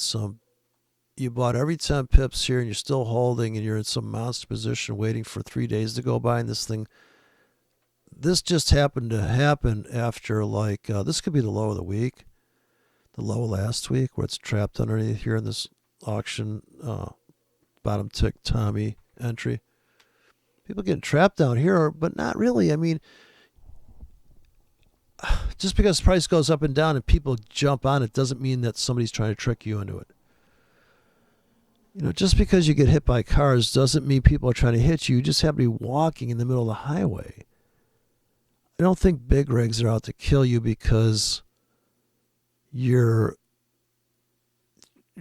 you bought every 10 pips here and you're still holding and you're in some monster position waiting for 3 days to go by, and this just happened to happen after this could be the low of the week, the low last week where it's trapped underneath here in this auction bottom tick Tommy entry. People getting trapped down here, but not really. I mean, just because price goes up and down and people jump on it doesn't mean that somebody's trying to trick you into it. Just because you get hit by cars doesn't mean people are trying to hit you. You just happen to be walking in the middle of the highway. I don't think big rigs are out to kill you because you're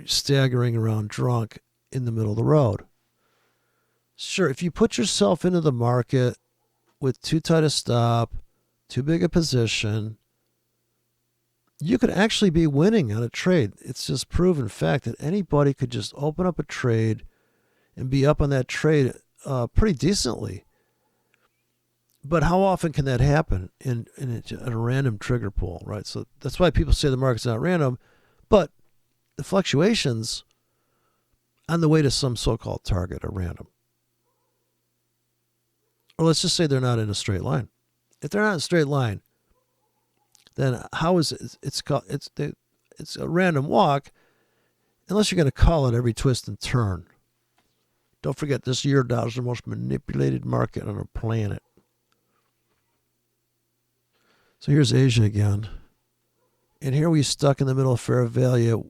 staggering around drunk in the middle of the road. Sure, if you put yourself into the market with too tight a stop, too big a position, you could actually be winning on a trade. It's just proven fact that anybody could just open up a trade and be up on that trade pretty decently. But how often can that happen in a random trigger pull, right? So that's why people say the market's not random, but the fluctuations on the way to some so-called target are random. Or let's just say they're not in a straight line. If they're not in a straight line, then how is it? It's a random walk, unless you're going to call it every twist and turn. Don't forget, this Eurodollar is the most manipulated market on the planet. So here's Asia again. And here we stuck in the middle of fair value.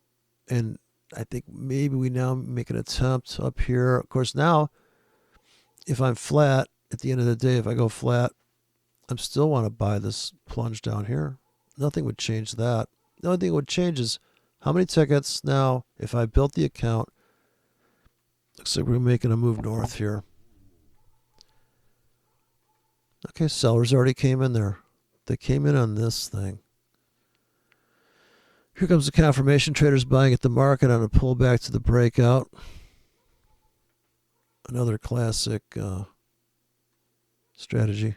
And I think maybe we now make an attempt up here. Of course, now, if I'm flat, at the end of the day, if I go flat, I still want to buy this plunge down here. Nothing would change that. The only thing that would change is how many tickets now, if I built the account. Looks like we're making a move north here. Okay, sellers already came in there. They came in on this thing. Here comes the confirmation traders buying at the market on a pullback to the breakout. Another classic strategy.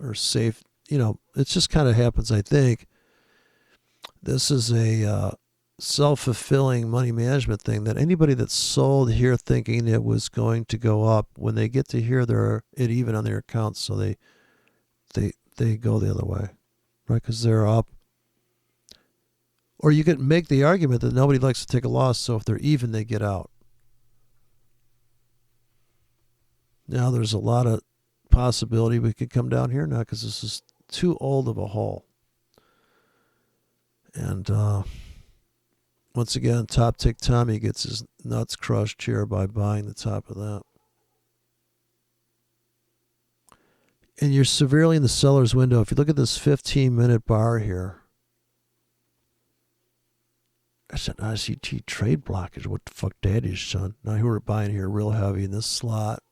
Or safe, it just kind of happens, I think. This is a self-fulfilling money management thing that anybody that's sold here thinking it was going to go up, when they get to here, they're at even on their accounts, so they go the other way, right? Because they're up. Or you could make the argument that nobody likes to take a loss, so if they're even, they get out. Now there's a lot of possibility we could come down here now because this is too old of a hole. And once again, top tick Tommy gets his nuts crushed here by buying the top of that. And you're severely in the seller's window. If you look at this 15-minute bar here, that's an ICT trade blockage. What the fuck that is, son? Now here we're buying here real heavy in this slot.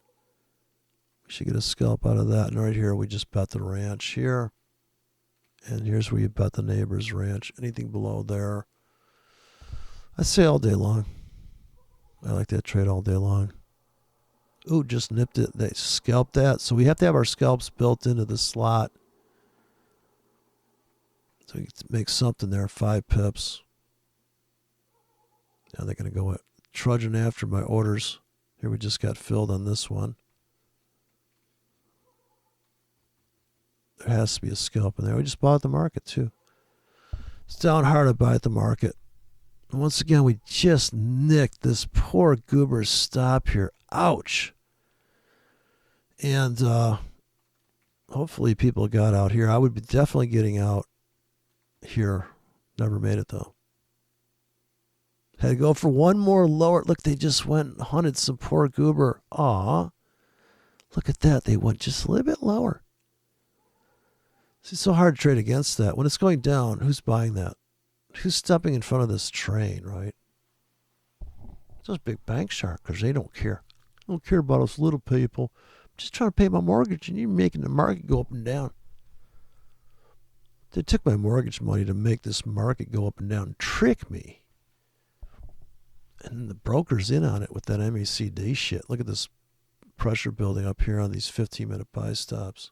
We should get a scalp out of that. And right here, we just bet the ranch here. And here's where you bet the neighbor's ranch. Anything below there, I'd say all day long. I like that trade all day long. Ooh, just nipped it. They scalped that. So we have to have our scalps built into the slot. So we can make something there, 5 pips. Now they're going to go trudging after my orders. Here we just got filled on this one. There has to be a scalp in there. We just bought at the market too. It's down hard to buy at the market. And once again, we just nicked this poor goober's stop here. Ouch. And hopefully people got out here. I would be definitely getting out here. Never made it though. Had to go for one more lower. Look, they just went and hunted some poor goober. Aw. Look at that. They went just a little bit lower. It's so hard to trade against that. When it's going down, who's buying that? Who's stepping in front of this train, right? Those big bank sharkers, they don't care. They don't care about us little people. I'm just trying to pay my mortgage, and you're making the market go up and down. They took my mortgage money to make this market go up and down and trick me. And the broker's in on it with that MACD shit. Look at this pressure building up here on these 15-minute buy stops.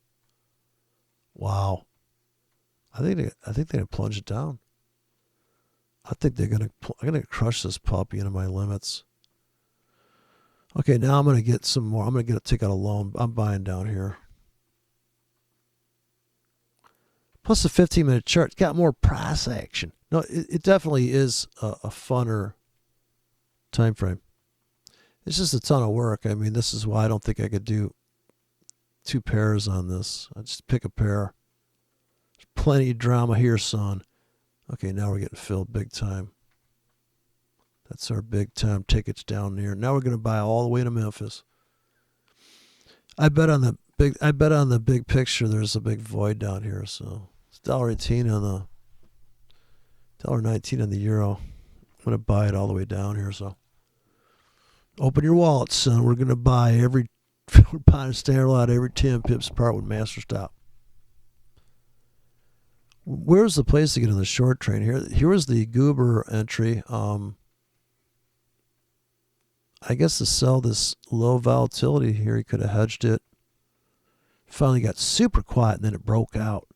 Wow. I think they're gonna plunge it down. I think they're gonna crush this puppy into my limits. Okay, now I'm gonna get some more. I'm gonna take out a loan. I'm buying down here. Plus the 15-minute chart got more price action. No, it definitely is a funner time frame. It's just a ton of work. I mean, this is why I don't think I could do 2 pairs on this. I just pick a pair. There's plenty of drama here, son. Okay, now we're getting filled big time. That's our big time tickets down there. Now we're going to buy all the way to Memphis. I bet on the big picture there's a big void down here, so it's $1.18 on the $1.19 on the euro. I'm going to buy it all the way down here, so open your wallet, son. We're going to buy we're buying a standard lot every 10 pips apart with master stop. Where's the place to get on the short train here? Here was the goober entry. I guess to sell this low volatility here, he could have hedged it. Finally got super quiet and then it broke out.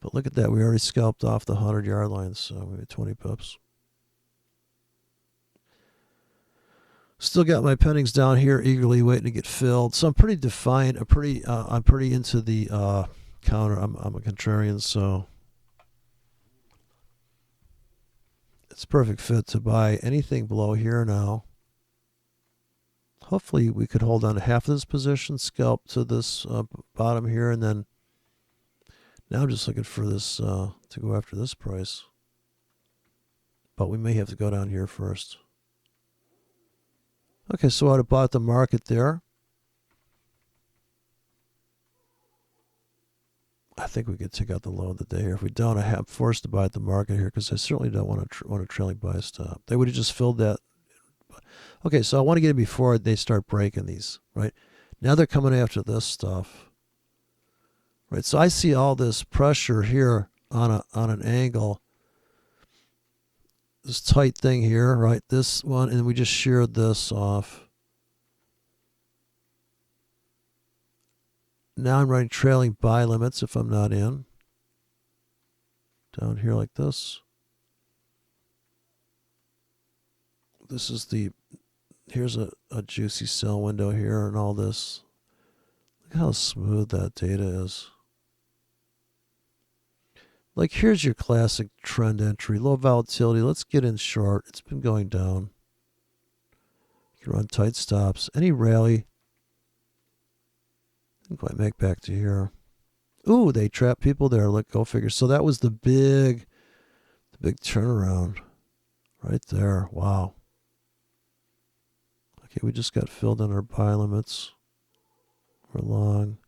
But look at that. We already scalped off the 100-yard line, so maybe 20 pips. Still got my pendings down here, eagerly waiting to get filled. So I'm pretty defiant. I'm pretty into the counter. I'm a contrarian, so it's a perfect fit to buy anything below here now. Hopefully we could hold on to half of this position, scalp to this bottom here, and then now I'm just looking for this to go after this price. But we may have to go down here first. Okay, so I'd have bought the market there. I think we could take out the low of the day here. If we don't, I'm forced to buy at the market here because I certainly don't want a trailing buy stop. They would have just filled that. Okay, so I want to get in before they start breaking these, right? Now they're coming after this stuff, right? So I see all this pressure here on an angle, this tight thing here, right? This one, and we just sheared this off. Now I'm running trailing buy limits if I'm not in. Down here like this. This is here's a juicy sell window here and all this. Look how smooth that data is. Like here's your classic trend entry. Low volatility. Let's get in short. It's been going down. You can run tight stops. Any rally. Didn't quite make back to here. Ooh, they trapped people there. Look, go figure. So that was the big turnaround right there. Wow. Okay, we just got filled on our buy limits. We're long.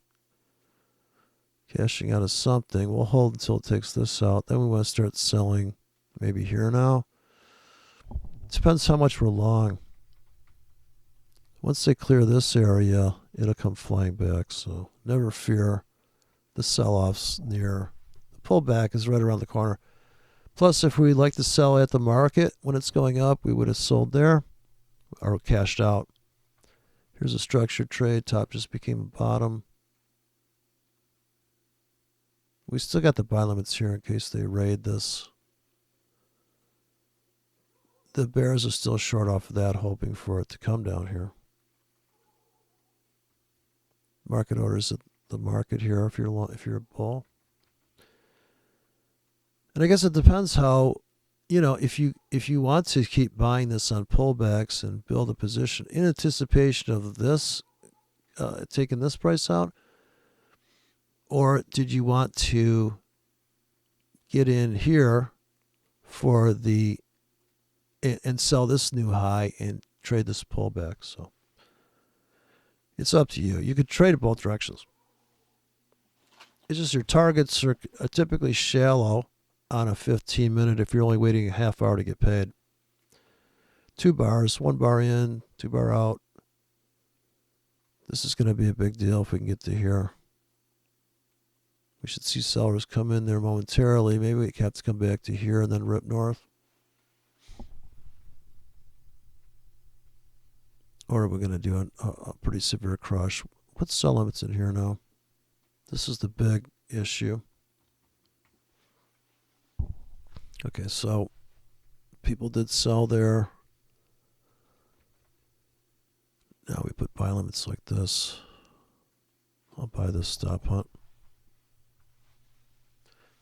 Cashing out of something. We'll hold until it takes this out. Then we want to start selling maybe here now. Depends how much we're long. Once they clear this area, it'll come flying back. So never fear. The sell-off's near. The pullback is right around the corner. Plus, if we like to sell at the market when it's going up, we would have sold there or cashed out. Here's a structured trade. Top just became a bottom. We still got the buy limits here in case they raid this. The bears are still short off of that, hoping for it to come down here. Market orders at the market here if you're a bull. And I guess it depends how, if you want to keep buying this on pullbacks and build a position in anticipation of this, taking this price out, or did you want to get in here for and sell this new high and trade this pullback? So it's up to you. You could trade it both directions. It's just your targets are typically shallow on a 15-minute if you're only waiting a half hour to get paid. 2 bars, 1 bar in, 2 bar out. This is going to be a big deal if we can get to here. We should see sellers come in there momentarily. Maybe we have to come back to here and then rip north. Or we're going to do a pretty severe crush. Put sell limits in here now. This is the big issue. Okay, so people did sell there. Now we put buy limits like this. I'll buy this stop hunt.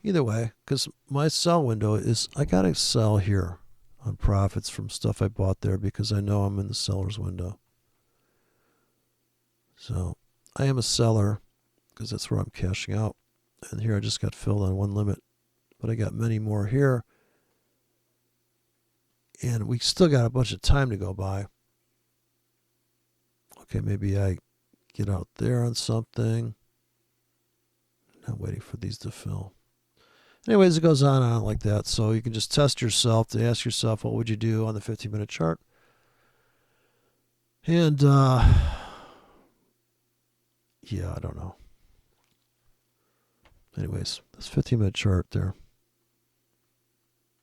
Either way, because my sell window is, I got to sell here on profits from stuff I bought there because I know I'm in the seller's window. So I am a seller because that's where I'm cashing out. And here I just got filled on one limit. But I got many more here. And we still got a bunch of time to go by. Okay, maybe I get out there on something. Not waiting for these to fill. Anyways, it goes on and on like that. So you can just test yourself to ask yourself, what would you do on the 15-minute chart? And, yeah, I don't know. Anyways, this 15-minute chart there.